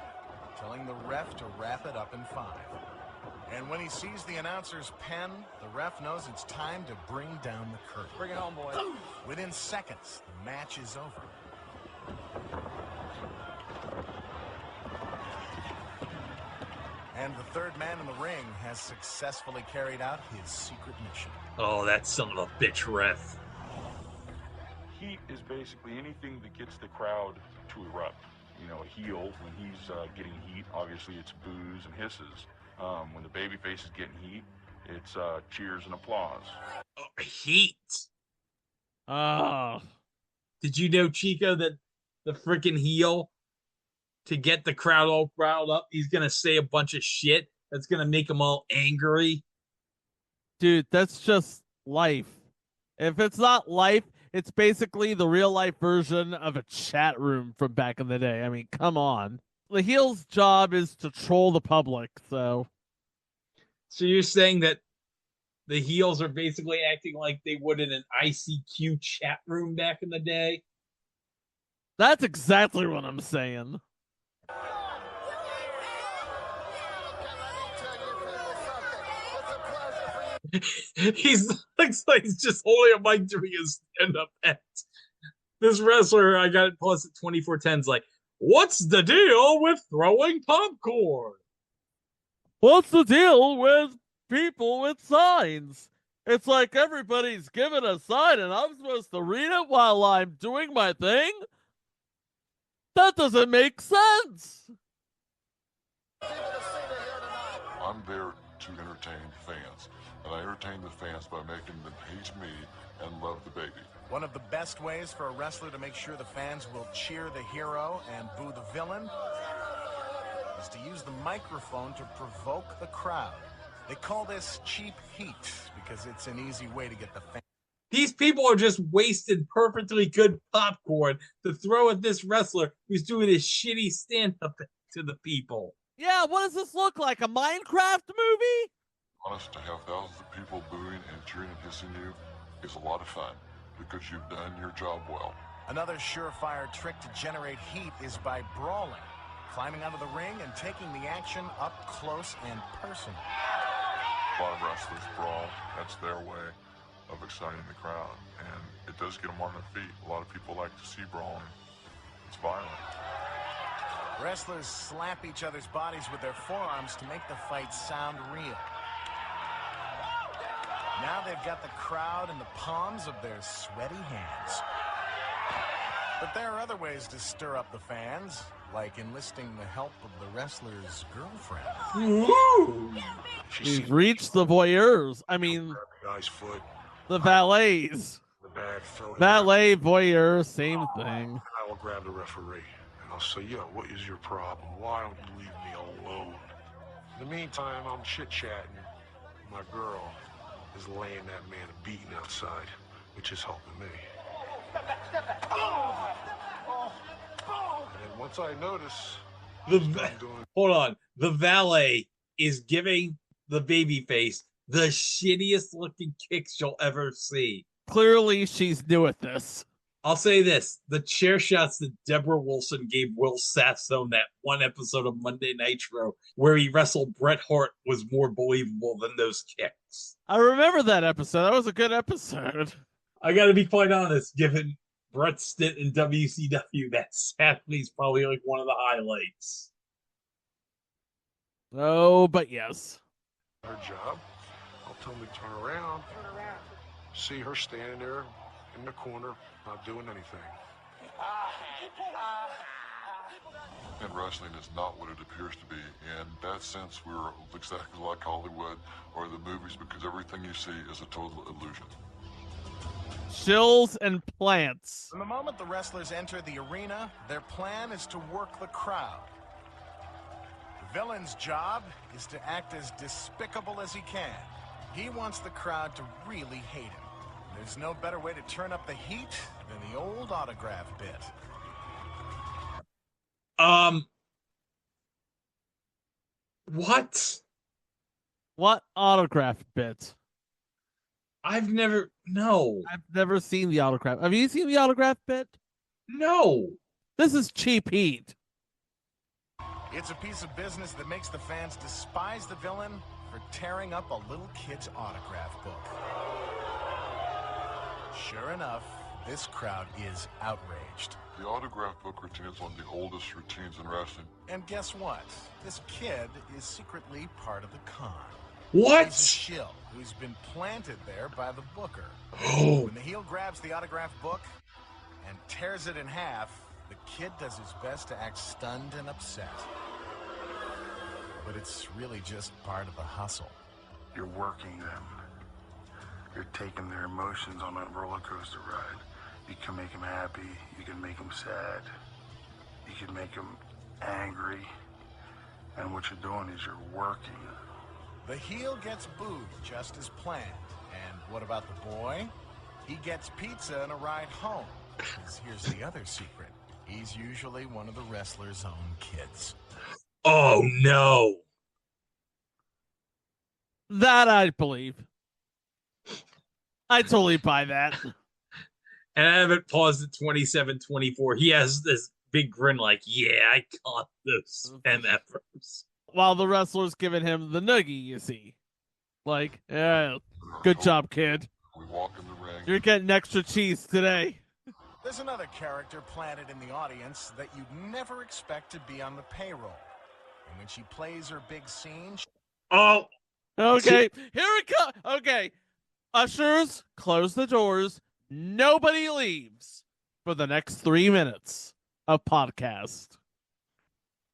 S7: telling the ref to wrap it up in 5. And when he sees the announcer's pen, the ref knows it's time to bring down the curtain.
S14: Bring it home, boys.
S7: Within seconds, the match is over. And the third man in the ring has successfully carried out his secret mission.
S4: Oh, that son of a bitch ref.
S15: Heat is basically anything that gets the crowd to erupt. You know, a heel, when he's getting heat, obviously it's boos and hisses. When the babyface is getting heat, it's cheers and applause.
S4: Oh, heat.
S5: Oh.
S4: Did you know, Chico, that the freaking heel, to get the crowd all riled up, he's going to say a bunch of shit that's going to make them all angry?
S5: Dude, that's just life. If it's not life, it's basically the real life version of a chat room from back in the day. I mean, come on. The heel's job is to troll the public, so.
S4: So you're saying that the heels are basically acting like they would in an ICQ chat room back in the day?
S5: That's exactly what I'm saying.
S4: He's looks like he's just holding a mic doing his stand-up act. This wrestler, I got it plus at 2410's like, what's the deal with throwing popcorn?
S5: What's the deal with people with signs? It's like everybody's given a sign and I'm supposed to read it while I'm doing my thing? That doesn't make sense.
S9: I'm there to entertain fans, and I entertain the fans by making them hate me and love the baby.
S7: One of the best ways for a wrestler to make sure the fans will cheer the hero and boo the villain is to use the microphone to provoke the crowd. They call this cheap heat because it's an easy way to get the fans.
S4: These people are just wasting perfectly good popcorn to throw at this wrestler who's doing this shitty stand-up to the people.
S5: Yeah, what does this look like? A Minecraft movie?
S9: Honest, to have thousands of people booing and cheering and hissing you is a lot of fun because you've done your job well.
S7: Another surefire trick to generate heat is by brawling, climbing out of the ring and taking the action up close and personal.
S9: A lot of wrestlers brawl. That's their way of exciting the crowd, and it does get them on their feet. A lot of people like to see brawling. It's violent.
S7: Wrestlers slap each other's bodies with their forearms to make the fight sound real. Now they've got the crowd in the palms of their sweaty hands. But there are other ways to stir up the fans, like enlisting the help of the wrestler's girlfriend.
S5: Woo! We've reached the voyeurs. I mean, the valets. Valet, voyeur, same thing.
S9: I will grab the referee and I'll say, yo, what is your problem? Why don't you leave me alone? In the meantime, I'm chit-chatting. My girl is laying that man a beating outside, which is helping me. Step back. And then once I notice,
S4: hold on, the valet is giving the babyface the shittiest looking kicks you'll ever see.
S5: Clearly, she's new at this.
S4: I'll say this: the chair shots that Deborah Wilson gave Will Sasso that one episode of Monday Nitro, where he wrestled Bret Hart, was more believable than those kicks.
S5: I remember that episode. That was a good episode.
S4: I got to be quite honest, given Bret's stint in WCW, that sadly is probably like one of the highlights.
S5: Oh, but yes.
S9: Her job, I'll tell them to turn around. See her standing there in the corner, not doing anything.
S13: And wrestling is not what it appears to be. In that sense, we're exactly like Hollywood or the movies, because everything you see is a total illusion.
S5: Shills and plants.
S7: From the moment the wrestlers enter the arena, their plan is to work the crowd. The villain's job is to act as despicable as he can. He wants the crowd to really hate him. There's no better way to turn up the heat than the old autograph bit.
S4: What?
S5: What autograph bit?
S4: I've never
S5: seen the autograph. Have you seen the autograph bit?
S4: No.
S5: This is cheap heat.
S7: It's a piece of business that makes the fans despise the villain for tearing up a little kid's autograph book. Sure enough, this crowd is outraged.
S13: The autograph book routine is one of the oldest routines in wrestling.
S7: And guess what? This kid is secretly part of the con.
S4: What?
S7: He's a shill who's been planted there by the booker. When the heel grabs the autograph book and tears it in half, the kid does his best to act stunned and upset. But it's really just part of the hustle.
S10: You're working them. You're taking their emotions on a roller coaster ride. You can make them happy. You can make them sad. You can make them angry. And what you're doing is you're working.
S7: The heel gets booed just as planned. And what about the boy? He gets pizza and a ride home. Because here's the other secret. He's usually one of the wrestler's own kids.
S4: Oh, no.
S5: That I believe. I totally buy that.
S4: And I have it paused at 27-24. He has this big grin like, yeah, I caught this. And that first.
S5: While the wrestler's giving him the noogie, you see. Like, yeah, good job, kid.
S13: We walk in the ring.
S5: You're getting extra cheese today.
S7: There's another character planted in the audience that you'd never expect to be on the payroll. And when she plays her big scene...
S4: Oh!
S5: Okay, here it comes. Okay. Ushers, close the doors. Nobody leaves for the next 3 minutes of podcast.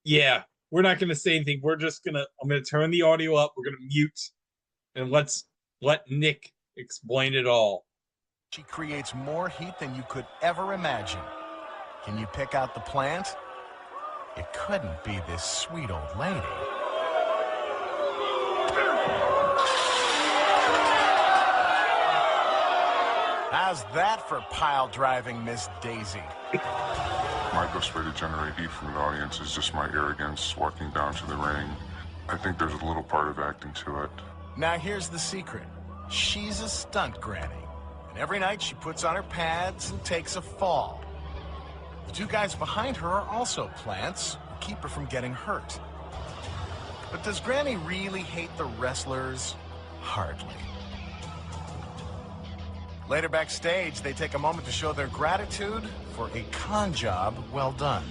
S4: Yeah, we're not going to say anything. I'm going to turn the audio up. We're going to mute. And let Nick explain it all.
S7: She creates more heat than you could ever imagine. Can you pick out the plant? It couldn't be this sweet old lady. How's that for pile driving, Miss Daisy?
S13: My best way to generate heat from an audience is just my arrogance walking down to the ring. I think there's a little part of acting to it.
S7: Now here's the secret. She's a stunt granny. And every night she puts on her pads and takes a fall. The two guys behind her are also plants who keep her from getting hurt. But does Granny really hate the wrestlers? Hardly. Later backstage, they take a moment to show their gratitude for a con job well done.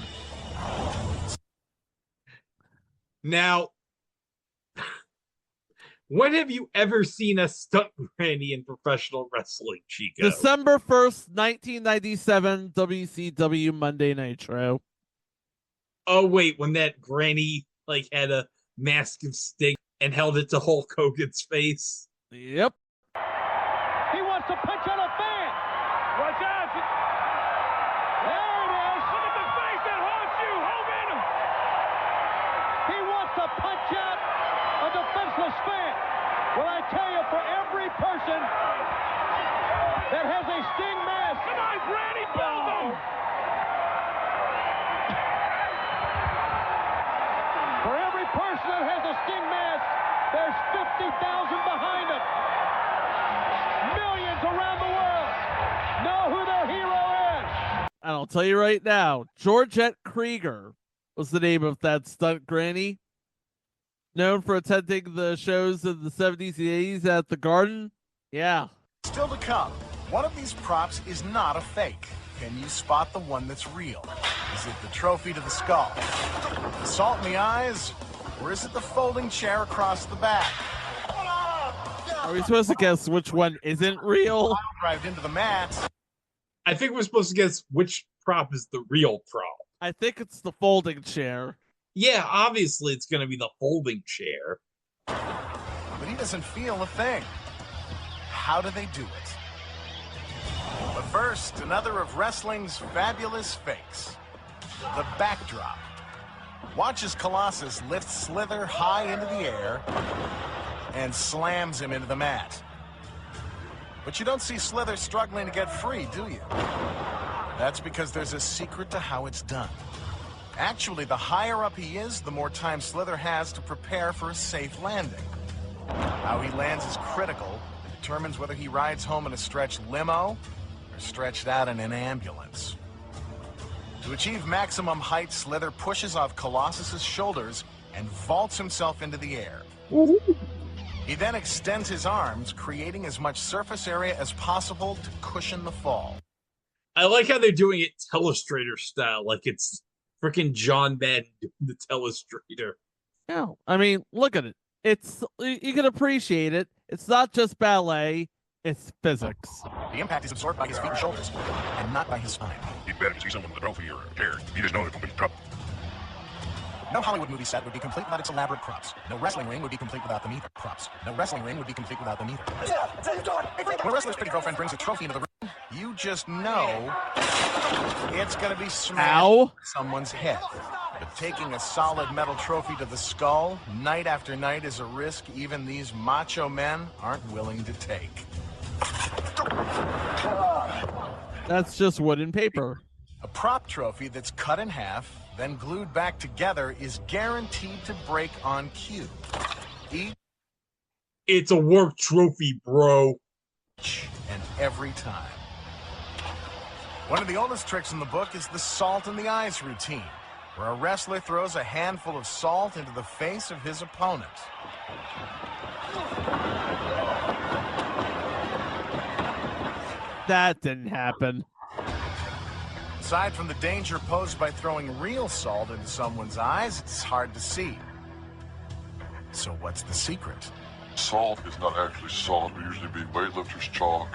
S4: Now, when have you ever seen a stunt granny in professional wrestling, Chico?
S5: December 1st, 1997, WCW Monday Nitro.
S4: Oh, wait, when that granny had a mask of Sting and held it to Hulk Hogan's face?
S5: Yep.
S12: He wants to punch out a fan. Watch out. There it is. Look at the face that haunts you, Hogan. He wants to punch out a defenseless fan. Well, I tell you, for every person that has a Sting mask. Come on, Granny, build them. For every person that has a Sting mask, there's 50,000 behind them. Millions around the world know who their hero is.
S5: And I'll tell you right now, Georgette Krieger was the name of that stunt granny. Known for attending the shows in the 70s and 80s at the Garden. Yeah.
S7: Still to come, one of these props is not a fake. Can you spot the one that's real? Is it the trophy to the skull? The salt in the eyes? Or is it the folding chair across the back?
S5: Are we supposed to guess which one isn't real?
S7: Drive into the mat.
S4: I think we're supposed to guess which prop is the real prop.
S5: I think it's the folding chair.
S4: Yeah, obviously it's going to be the folding chair.
S7: But he doesn't feel a thing. How do they do it? But first, another of wrestling's fabulous fakes. The backdrop. Watch as Colossus lifts Slither high into the air and slams him into the mat. But you don't see Slither struggling to get free, do you? That's because there's a secret to how it's done. Actually, the higher up he is, the more time Slither has to prepare for a safe landing. How he lands is critical. It determines whether he rides home in a stretched limo or stretched out in an ambulance. To achieve maximum height, Slither pushes off Colossus's shoulders and vaults himself into the air. He then extends his arms, creating as much surface area as possible to cushion the fall.
S4: I like how they're doing it Telestrator style, like it's freaking John Madden doing the Telestrator.
S5: Yeah, I mean, look at it. You can appreciate it. It's not just ballet, it's physics.
S7: The impact is absorbed by his feet and shoulders, and not by his spine.
S15: You'd better see someone with a trophy or a chair. You just know they're going to be trouble.
S7: No Hollywood movie set would be complete without its elaborate props. No wrestling ring would be complete without them either. Props. No wrestling ring would be complete without them either. When a wrestler's pretty girlfriend brings a trophy into the ring, you just know it's going to be smashed in someone's head. But taking a solid metal trophy to the skull night after night is a risk even these macho men aren't willing to take.
S5: That's just wood and paper.
S7: A prop trophy that's cut in half, then glued back together, is guaranteed to break on cue.
S4: It's a work trophy, bro.
S7: And every time. One of the oldest tricks in the book is the salt in the eyes routine, where a wrestler throws a handful of salt into the face of his opponent.
S5: That didn't happen.
S7: Aside from the danger posed by throwing real salt into someone's eyes, it's hard to see. So what's the secret?
S9: Salt is not actually salt. We usually be weightlifter's chalk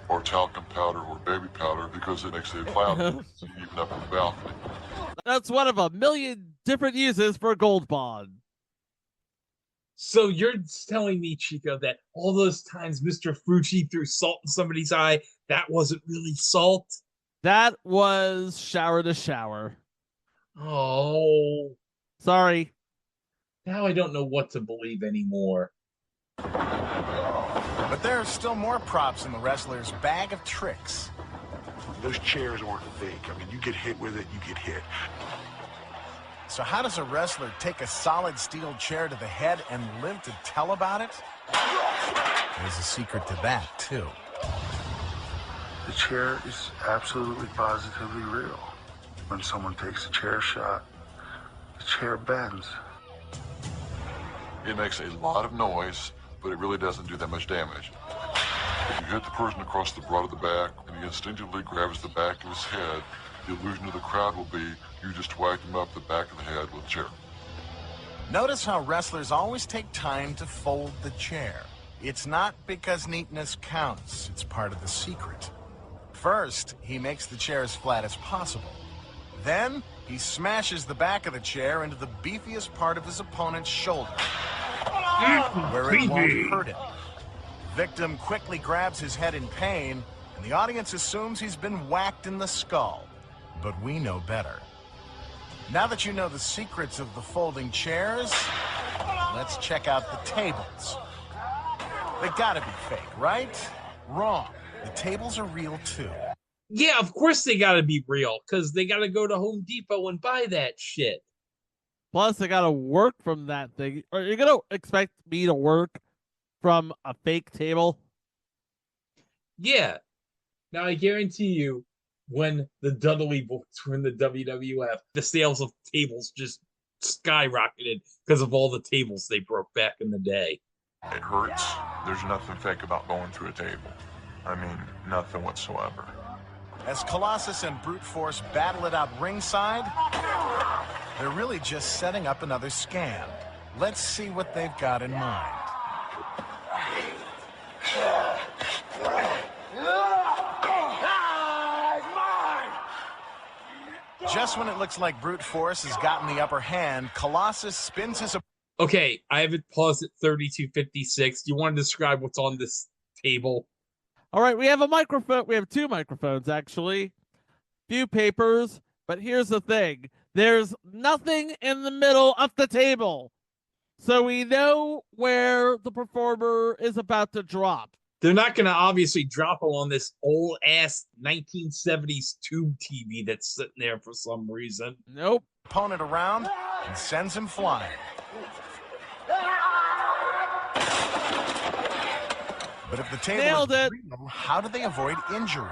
S9: or talcum powder or baby powder because it makes it cloud even up in the balcony.
S5: That's one of a million different uses for Gold Bond.
S4: So you're telling me, Chico, that all those times Mr. Fuji threw salt in somebody's eye, that wasn't really salt?
S5: That was shower to shower.
S4: Oh.
S5: Sorry.
S4: Now I don't know what to believe anymore.
S7: But there are still more props in the wrestler's bag of tricks.
S10: Those chairs aren't fake. I mean, you get hit with it, you get hit.
S7: So how does a wrestler take a solid steel chair to the head and live to tell about it? There's a secret to that, too.
S10: The chair is absolutely positively real. When someone takes a chair shot, the chair bends.
S9: It makes a lot of noise, but it really doesn't do that much damage. If you hit the person across the broad of the back and he instinctively grabs the back of his head, the illusion of the crowd will be you just whacked him up the back of the head with a chair.
S7: Notice how wrestlers always take time to fold the chair. It's not because neatness counts, it's part of the secret. First, he makes the chair as flat as possible. Then, he smashes the back of the chair into the beefiest part of his opponent's shoulder, where it won't hurt him. Victim quickly grabs his head in pain, and the audience assumes he's been whacked in the skull. But we know better. Now that you know the secrets of the folding chairs, let's check out the tables. They gotta be fake, right? Wrong. The tables are real too.
S4: Yeah, of course they gotta be real, because they gotta go to Home Depot and buy that shit.
S5: Plus, they gotta work from that thing. Are you gonna expect me to work from a fake table?
S4: Yeah. Now I guarantee you, when the Dudley boys were in the WWF, the sales of tables just skyrocketed because of all the tables they broke back in the day.
S13: It hurts. There's nothing fake about going through a table. I mean, nothing whatsoever.
S7: As Colossus and Brute Force battle it out ringside, they're really just setting up another scam. Let's see what they've got in mind. Just when it looks like Brute Force has gotten the upper hand, Colossus spins his...
S4: Okay, I have it paused at 32:56. Do you want to describe what's on this table?
S5: All right, we have a microphone. We have two microphones, actually. Few papers, but here's the thing. There's nothing in the middle of the table. So we know where the performer is about to drop.
S4: They're not going to obviously drop him on this old-ass 1970s tube TV that's sitting there for some reason.
S5: Nope.
S7: Opponent around and sends him flying. But if the table
S5: Nailed
S7: is
S5: it.
S7: real, how do they avoid injury?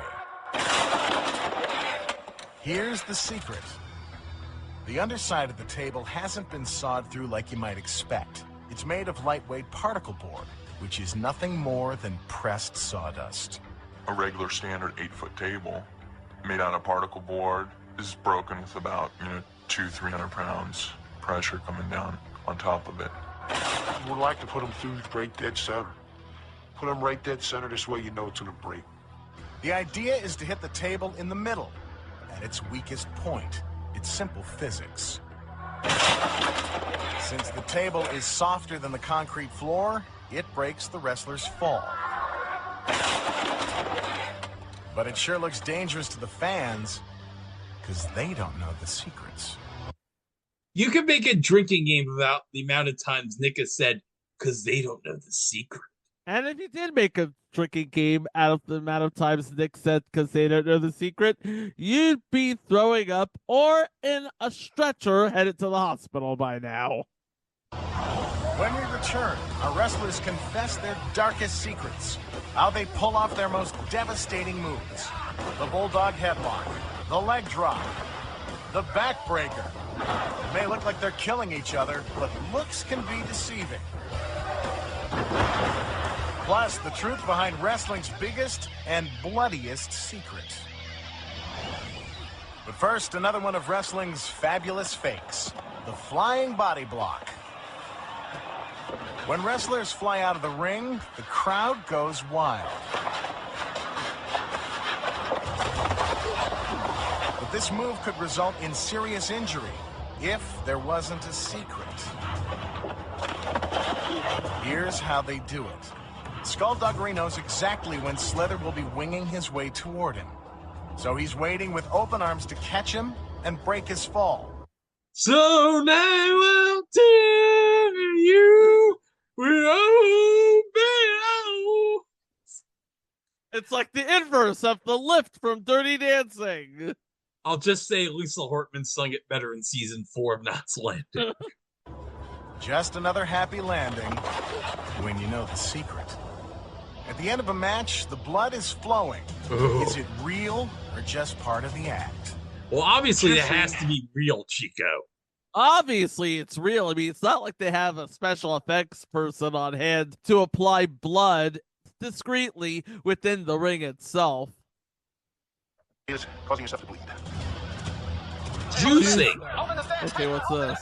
S7: Here's the secret. The underside of the table hasn't been sawed through like you might expect. It's made of lightweight particle board, which is nothing more than pressed sawdust.
S13: A regular standard 8-foot table made out of particle board is broken with about, 200-300 pounds pressure coming down on top of it.
S9: You would like to put them through right dead center. Put them right dead center, this way you know it's gonna break.
S7: The idea is to hit the table in the middle, at its weakest point. It's simple physics. Since the table is softer than the concrete floor, it breaks the wrestler's fall. But it sure looks dangerous to the fans, because they don't know the secrets.
S4: You could make a drinking game about the amount of times Nick has said, because they don't know the secret.
S5: And if you did make a drinking game out of the amount of times Nick said because they don't know the secret, you'd be throwing up or in a stretcher headed to the hospital by now.
S7: When we return, our wrestlers confess their darkest secrets, how they pull off their most devastating moves. The Bulldog Headlock, the Leg Drop, the Backbreaker. It may look like they're killing each other, but looks can be deceiving. Plus, the truth behind wrestling's biggest and bloodiest secret. But first, another one of wrestling's fabulous fakes, the flying body block. When wrestlers fly out of the ring, the crowd goes wild. But this move could result in serious injury if there wasn't a secret. Here's how they do it. Skullduggery knows exactly when Slither will be winging his way toward him. So he's waiting with open arms to catch him and break his fall.
S4: So now I'll tell you we're open.
S5: It's like the inverse of the lift from Dirty Dancing.
S4: I'll just say Lisa Hortman sung it better in season 4 of Knots Landing.
S7: Just another happy landing when you know the secret. At the end of a match, the blood is flowing.
S4: Ooh.
S7: Is it real or just part of the act?
S4: Well, obviously it has to be real, Chico.
S5: Obviously, it's real. I mean, it's not like they have a special effects person on hand to apply blood discreetly within the ring itself.
S9: Is causing yourself to bleed.
S4: Juicing.
S5: Okay, what's this?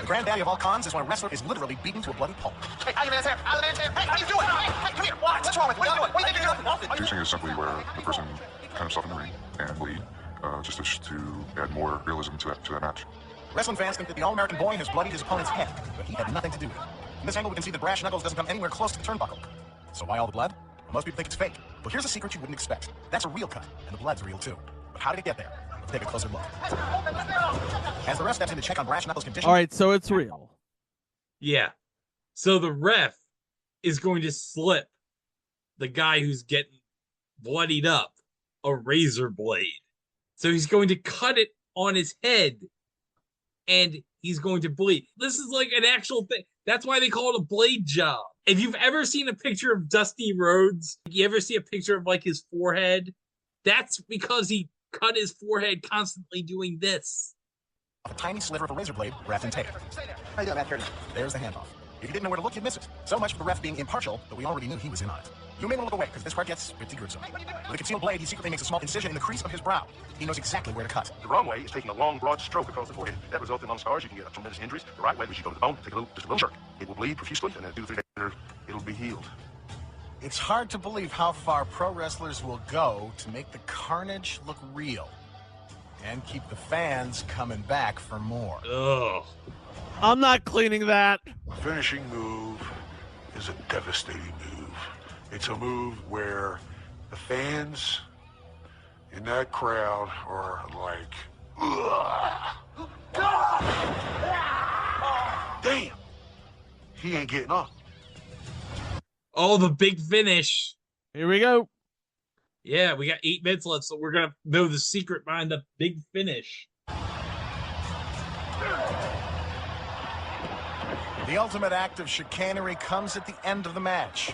S7: The granddaddy of all cons is when a wrestler is literally beaten to a bloody pulp. Hey, out of the man's hair! Out of the man's hair! Hey, what are you doing? Hey, come here! What's wrong with you? What are you doing? What do you think you're doing? Nothing.
S9: Juicing is simply where the person kind of stuff in the ring and bleed, just to add more realism to that match.
S7: Wrestling fans think that the All-American boy has bloodied his opponent's head, but he had nothing to do with it. In this angle, we can see that Brash Knuckles doesn't come anywhere close to the turnbuckle. So why all the blood? Most people think it's fake. But here's a secret you wouldn't expect. That's a real cut, and the blood's real too. But how did it get there? Let's take a closer look. As the ref steps in to check on Brash Knuckles' condition...
S5: All right, so it's real.
S4: Yeah. So the ref is going to slip the guy who's getting bloodied up a razor blade. So he's going to cut it on his head, and he's going to bleed. This is like an actual thing. That's why they call it a blade job. If you've ever seen a picture of Dusty Rhodes, you ever see a picture of like his forehead, that's because he cut his forehead constantly doing this.
S7: A tiny sliver of a razor blade wrapped in tape. There's the handoff. If you didn't know where to look, you'd miss it. So much for the ref being impartial, but we already knew he was in on it. You may want to look away, because this part gets pretty gruesome. With a concealed blade, he secretly makes a small incision in the crease of his brow. He knows exactly where to cut.
S16: The wrong way is taking a long, broad stroke across the forehead. That results in long scars. You can get tremendous injuries. The right way is you go to the bone, take just a little jerk. It will bleed profusely, and then 2 to 3 days later, it'll be healed.
S7: It's hard to believe how far pro wrestlers will go to make the carnage look real. And keep the fans coming back for more.
S4: Ugh.
S5: I'm not cleaning that.
S9: Finishing move is a devastating move. It's a move where the fans in that crowd are like, ugh. Damn, he ain't getting up.
S4: Oh, the big finish.
S5: Here we go.
S4: Yeah, we got 8 minutes left, so we're going to know the secret behind the big finish.
S7: The ultimate act of chicanery comes at the end of the match.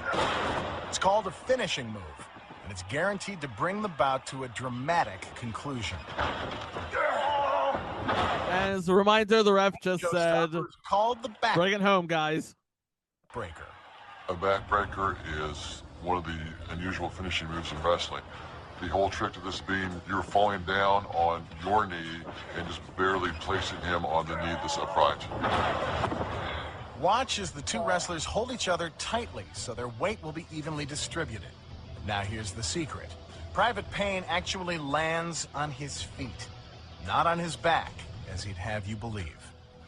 S7: It's called a finishing move, and it's guaranteed to bring the bout to a dramatic conclusion.
S5: As a reminder, the ref just said,
S7: called the back
S5: bring it home, guys.
S7: breaker.
S9: A backbreaker is one of the unusual finishing moves in wrestling. The whole trick to this being you're falling down on your knee and just barely placing him on the knee that's upright.
S7: Watch as the two wrestlers hold each other tightly so their weight will be evenly distributed. Now here's the secret. Private Payne actually lands on his feet, not on his back, as he'd have you believe.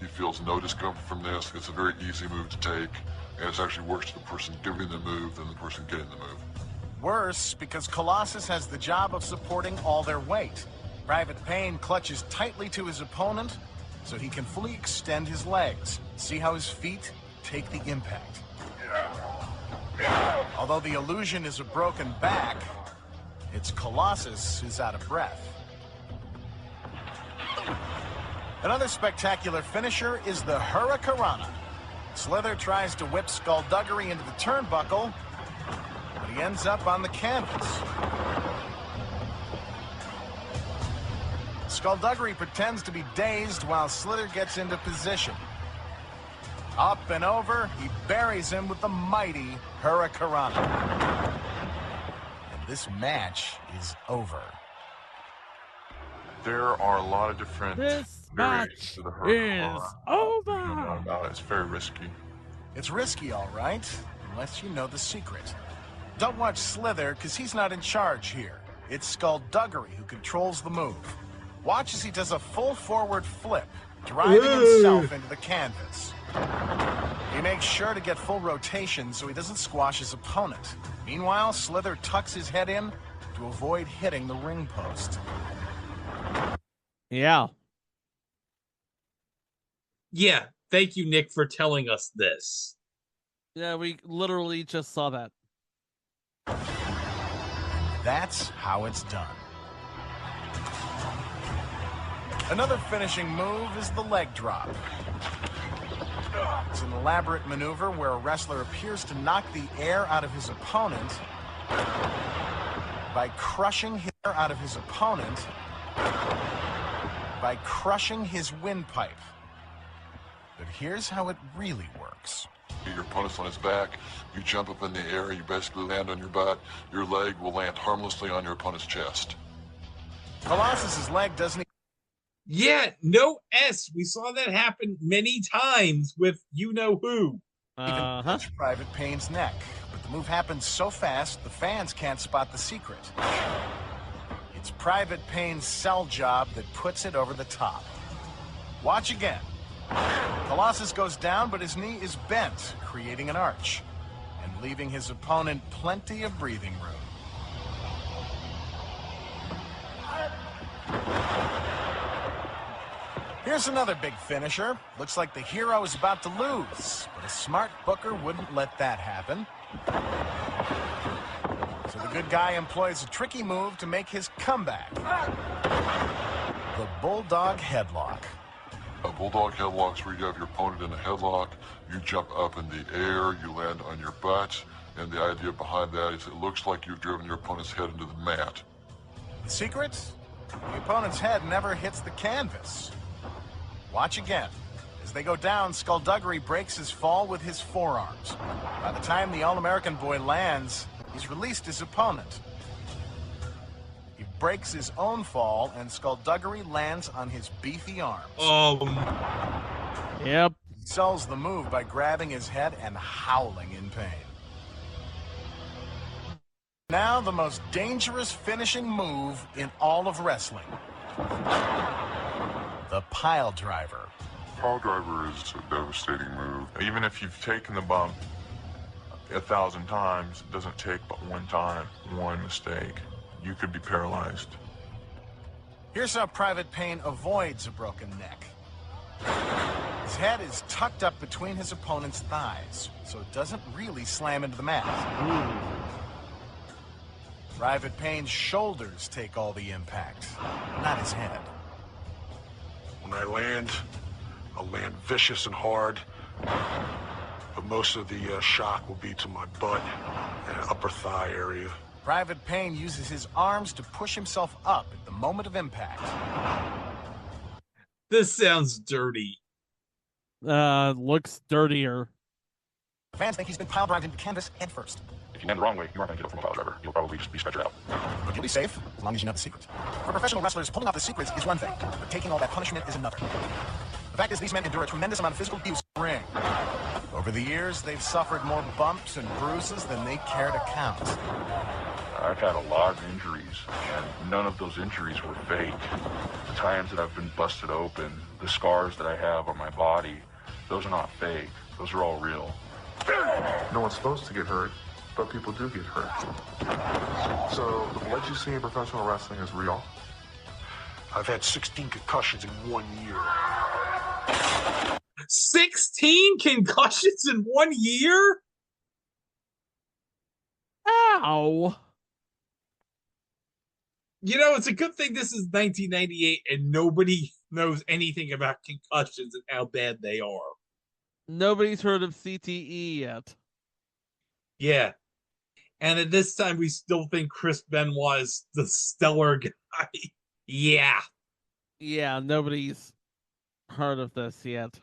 S9: He feels no discomfort from this. It's a very easy move to take, and it's actually worse to the person giving the move than the person getting the move.
S7: Worse, because Colossus has the job of supporting all their weight. Private Payne clutches tightly to his opponent so he can fully extend his legs. See how his feet take the impact. Although the illusion is a broken back, it's Colossus who's out of breath. Another spectacular finisher is the Hurricanrana. Slither tries to whip Skullduggery into the turnbuckle, but he ends up on the canvas. Skullduggery pretends to be dazed while Slither gets into position. Up and over, he buries him with the mighty Hurricanrana. And this match is over.
S13: There are a lot of different variations to the Hurricanrana.
S5: Is over.
S13: It's very risky.
S7: It's risky, all right, unless you know the secret. Don't watch Slither, because he's not in charge here. It's Skullduggery who controls the move. Watch as he does a full forward flip, driving himself into the canvas. He makes sure to get full rotation so he doesn't squash his opponent. Meanwhile, Slither tucks his head in to avoid hitting the ring post.
S5: Yeah.
S4: Yeah, thank you, Nick, for telling us this.
S5: Yeah, we literally just saw that.
S7: That's how it's done. Another finishing move is the leg drop. It's an elaborate maneuver where a wrestler appears to knock the air out of his opponent by crushing his windpipe. But here's how it really works.
S9: Your opponent's on his back, you jump up in the air, you basically land on your butt, your leg will land harmlessly on your opponent's chest.
S7: Colossus's leg doesn't
S4: Yeah, no S. We saw that happen many times with you know who.
S7: Even touch Private Payne's neck, but the move happens so fast the fans can't spot the secret. It's Private Payne's sell job that puts it over the top. Watch again. Colossus goes down, but his knee is bent, creating an arch, and leaving his opponent plenty of breathing room. Here's another big finisher. Looks like the hero is about to lose, but a smart booker wouldn't let that happen. So the good guy employs a tricky move to make his comeback. The Bulldog Headlock.
S9: A bulldog headlock's where you have your opponent in a headlock, you jump up in the air, you land on your butt, and the idea behind that is it looks like you've driven your opponent's head into the mat.
S7: The secret? The opponent's head never hits the canvas. Watch again. As they go down, Skullduggery breaks his fall with his forearms. By the time the All-American boy lands, he's released his opponent. He breaks his own fall, and Skullduggery lands on his beefy arms.
S5: Yep.
S7: He sells the move by grabbing his head and howling in pain. Now the most dangerous finishing move in all of wrestling. The pile driver.
S13: Pile driver is a devastating move. Even if you've taken the bump 1,000 times, it doesn't take but one time, one mistake. You could be paralyzed.
S7: Here's how Private Payne avoids a broken neck. His head is tucked up between his opponent's thighs, so it doesn't really slam into the mat. Private Payne's shoulders take all the impact, not his head.
S9: When I land, I'll land vicious and hard, but most of the shock will be to my butt and upper thigh area.
S7: Private Payne uses his arms to push himself up at the moment of impact.
S4: This sounds dirty.
S5: Looks dirtier.
S7: Fans think he's been pile drived into canvas head first.
S15: If you land the wrong way, you aren't going to get up from a pile driver. You'll probably just be stretched out.
S7: But you'll be safe, as long as you know the secret. For professional wrestlers, pulling off the secrets is one thing, but taking all that punishment is another. The fact is, these men endure a tremendous amount of physical abuse in the ring. Over the years, they've suffered more bumps and bruises than they care to count.
S15: I've had a lot of injuries, and none of those injuries were fake. The times that I've been busted open, the scars that I have on my body, those are not fake. Those are all real.
S13: No one's supposed to get hurt, but people do get hurt. So what you see in professional wrestling is real.
S9: I've had 16 concussions in 1 year.
S4: 16 concussions in 1 year?
S5: Ow.
S4: You know, it's a good thing this is 1998 and nobody knows anything about concussions and how bad they are.
S5: Nobody's heard of CTE yet.
S4: Yeah. And at this time, we still think Chris Benoit is the stellar guy. Yeah.
S5: Yeah, nobody's heard of this yet.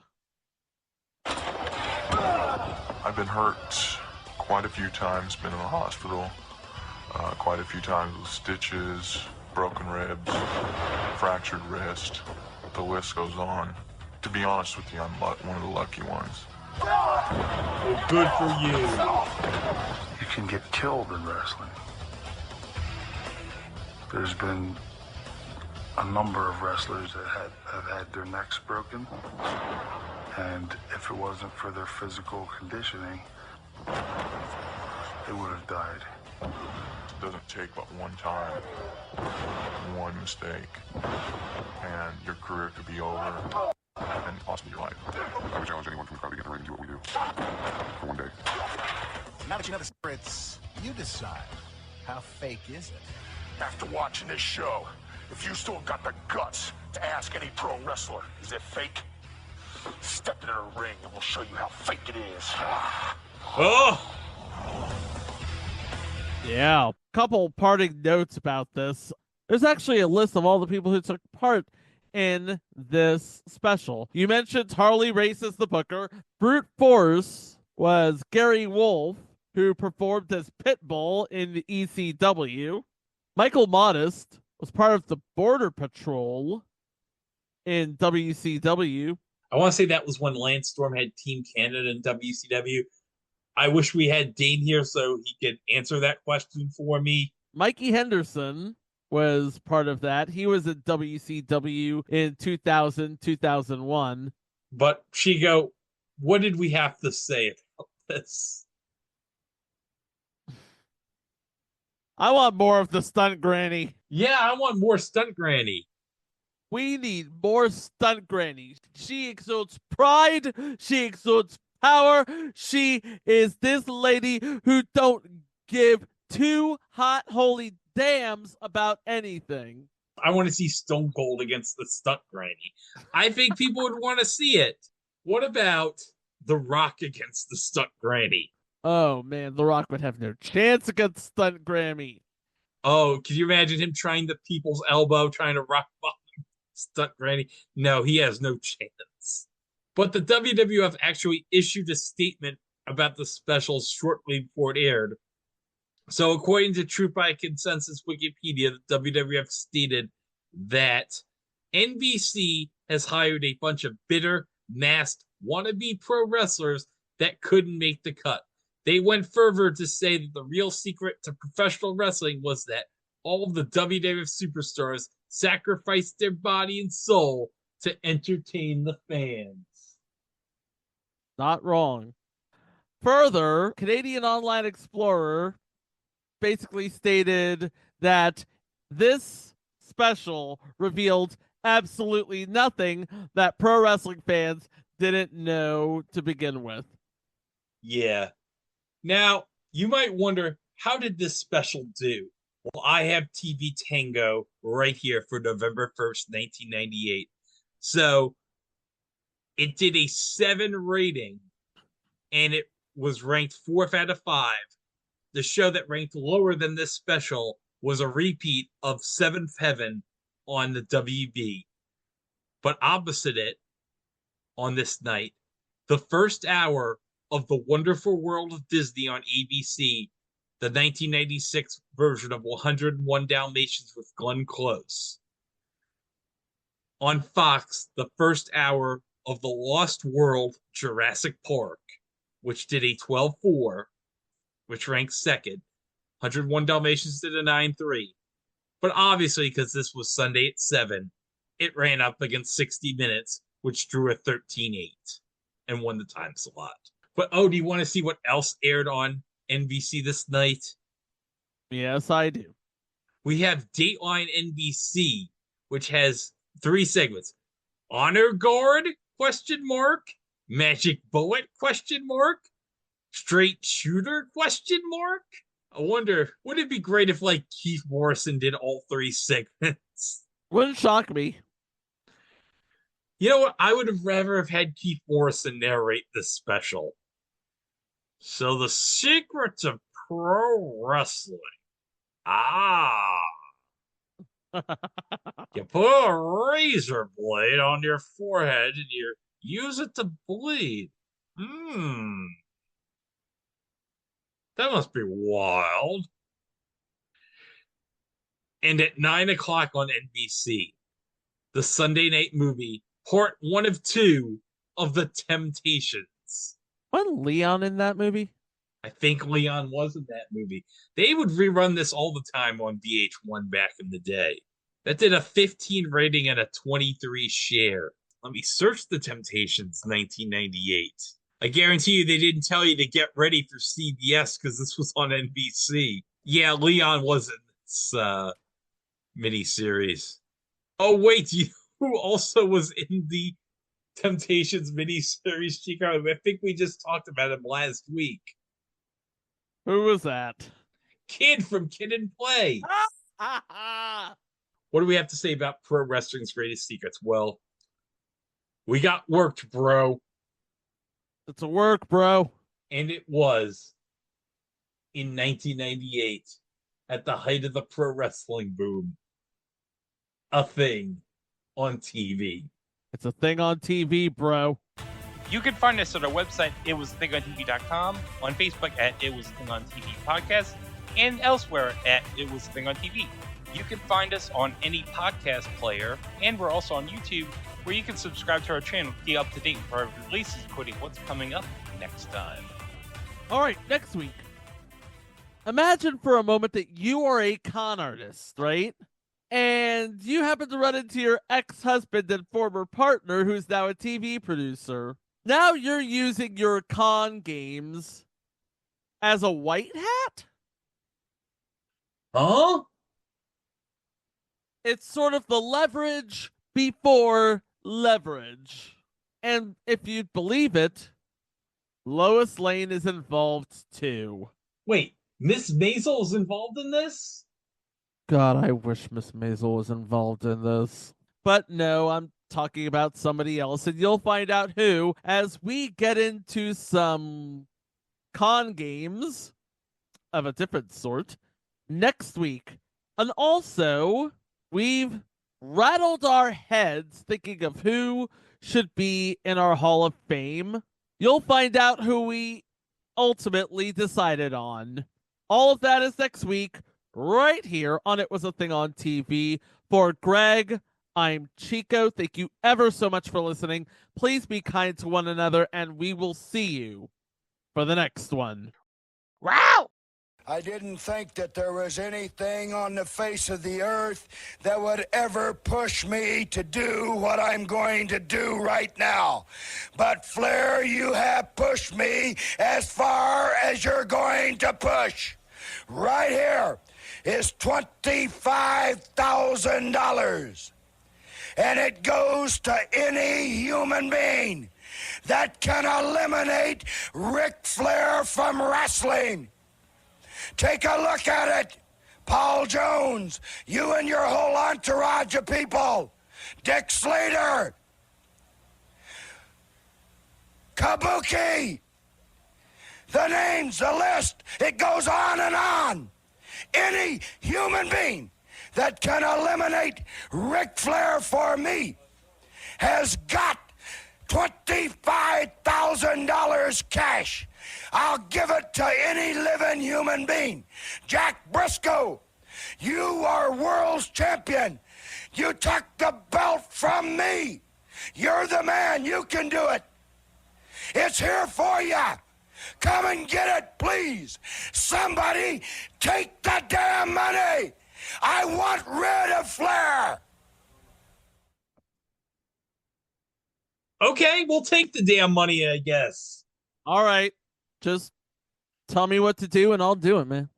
S13: I've been hurt quite a few times, been in the hospital quite a few times with stitches, broken ribs, fractured wrist. The list goes on. To be honest with you, I'm one of the lucky ones.
S4: Well, good for you.
S10: You can get killed in wrestling. There's been a number of wrestlers that have had their necks broken, and if it wasn't for their physical conditioning, they would have died.
S13: It doesn't take but one time, one mistake, and your career could be over, and possibly your life.
S9: I would challenge anyone from the crowd to get in the ring and do what we do for one day.
S7: Now that you know the secrets, you decide. How fake is it?
S16: After watching this show, if you still got the guts to ask any pro wrestler, is it fake? Step into the ring and we'll show you how fake it is.
S4: Oh!
S5: Yeah. Couple parting notes about this. There's actually a list of all the people who took part in this special. You mentioned Harley Race as the booker. Brute Force was Gary Wolf, who performed as Pitbull in the ECW. Michael Modest was part of the Border Patrol. in WCW.
S4: I want to say that was when Lance Storm had Team Canada in WCW. I wish we had Dane here so he could answer that question for me.
S5: Mikey Henderson was part of that. He was at WCW in 2000, 2001.
S4: But Chico, what did we have to say about this?
S5: I want more of the stunt granny.
S4: Yeah, I want more stunt granny.
S5: We need more stunt granny. She exudes pride. She exudes power. She is this lady who don't give two hot holy dams about anything.
S4: I want to see Stone Cold against the stunt granny. I think people would want to see it. What about The Rock against the stunt granny?
S5: Oh man, The Rock would have no chance against stunt granny.
S4: Oh, can you imagine him trying the people's elbow, trying to rock bottom stunt granny? No, he has no chance. But the WWF actually issued a statement about the special shortly before it aired. So according to Truth by Consensus Wikipedia, the WWF stated that NBC has hired a bunch of bitter, masked, wannabe pro wrestlers that couldn't make the cut. They went further to say that the real secret to professional wrestling was that all of the WWF superstars sacrificed their body and soul to entertain the fans.
S5: Not wrong. Further, Canadian Online Explorer basically stated that this special revealed absolutely nothing that pro wrestling fans didn't know to begin with.
S4: Yeah. Now, you might wonder, how did this special do? Well, I have TV Tango right here for November 1st, 1998. So, it did a 7 rating, and it was ranked 4th out of 5. The show that ranked lower than this special was a repeat of 7th Heaven on the WB. But opposite it, on this night, the first hour of The Wonderful World of Disney on ABC, the 1996 version of 101 Dalmatians with Glenn Close. On Fox, the first hour of The Lost World Jurassic Park, which did a 12.4, which ranked second. 101 Dalmatians did a 9.3. But obviously, because this was Sunday at 7, it ran up against 60 Minutes, which drew a 13.8 and won the time slot. But, do you want to see what else aired on NBC this night?
S5: Yes, I do.
S4: We have Dateline NBC, which has 3 segments. Honor Guard, ? Magic Bullet, ? Straight Shooter, ? I wonder, would it be great if, like, Keith Morrison did all 3 segments?
S5: Wouldn't shock me.
S4: You know what? I would have rather have had Keith Morrison narrate this special. So the secret to pro wrestling. You put a razor blade on your forehead and you use it to bleed. That must be wild. And at 9 o'clock on NBC, the Sunday night movie, part 1 of 2 of The Temptations.
S5: Wasn't Leon in that movie?
S4: I think Leon was in that movie. They would rerun this all the time on VH1 back in the day. That did a 15 rating and a 23 share. Let me search The Temptations 1998. I guarantee you they didn't tell you to get ready for CBS because this was on NBC. Yeah, Leon was in this miniseries. Oh, wait, you know who also was in the Temptations miniseries, Chico? I think we just talked about him last week.
S5: Who was that?
S4: Kid from Kid and Play. What do we have to say about pro wrestling's greatest secrets? Well, we got worked, bro.
S5: It's a work, bro.
S4: And it was in 1998, at the height of the pro wrestling boom, a thing on TV.
S5: It's a thing on TV, bro.
S8: You can find us at our website, itwasthathingontv.com, on Facebook at It Was a Thing on TV Podcast, and elsewhere at It Was a Thing on TV. You can find us on any podcast player, and we're also on YouTube, where you can subscribe to our channel to be up to date with our releases, including what's coming up next time.
S5: All right, next week. Imagine for a moment that you are a con artist, right? And you happen to run into your ex-husband and former partner who's now a TV producer. Now you're using your con games as a white hat?
S4: Huh?
S5: It's sort of the leverage before leverage. And if you'd believe it, Lois Lane is involved too.
S4: Wait, Miss Maisel is involved in this?
S5: God, I wish Miss Maisel was involved in this. But no, I'm talking about somebody else, and you'll find out who as we get into some con games of a different sort next week. And also, we've rattled our heads thinking of who should be in our Hall of Fame. You'll find out who we ultimately decided on. All of that is next week, right here on It Was a Thing on TV. For Greg, I'm Chico. Thank you ever so much for listening. Please be kind to one another, and we will see you for the next one.
S11: Wow! I didn't think that there was anything on the face of the earth that would ever push me to do what I'm going to do right now. But Flair, you have pushed me as far as you're going to push. Right here is $25,000. And it goes to any human being that can eliminate Ric Flair from wrestling. Take a look at it. Paul Jones, you and your whole entourage of people. Dick Slater. Kabuki. The names, the list, it goes on and on. Any human being that can eliminate Ric Flair for me has got $25,000 cash. I'll give it to any living human being. Jack Briscoe, you are world's champion. You took the belt from me. You're the man. You can do it. It's here for you. Come and get it, please. Somebody take the damn money. I want rid of Flair.
S4: Okay, we'll take the damn money, I guess.
S5: All right. Just tell me what to do and I'll do it, man.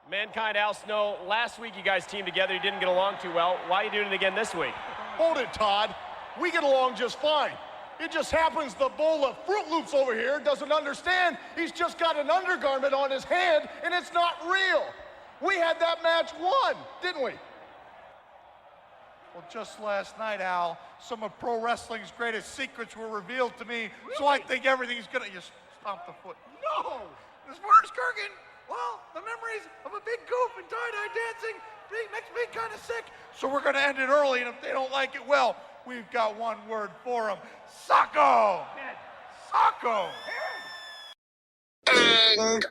S17: Mankind, Al Snow, last week you guys teamed together. You didn't get along too well. Why are you doing it again this week?
S9: Hold it, Todd. We get along just fine. It just happens the bowl of Fruit Loops over here doesn't understand he's just got an undergarment on his hand and it's not real. We had that match won, didn't we?
S18: Well, just last night, Al, some of pro wrestling's greatest secrets were revealed to me, so I think everything's gonna... You stomp the foot. No! As far as Kurgan, well, the memories of a big goof and tie-dye dancing makes me kind of sick. So we're gonna end it early, and if they don't like it, well, we've got one word for them. Socko! Socko!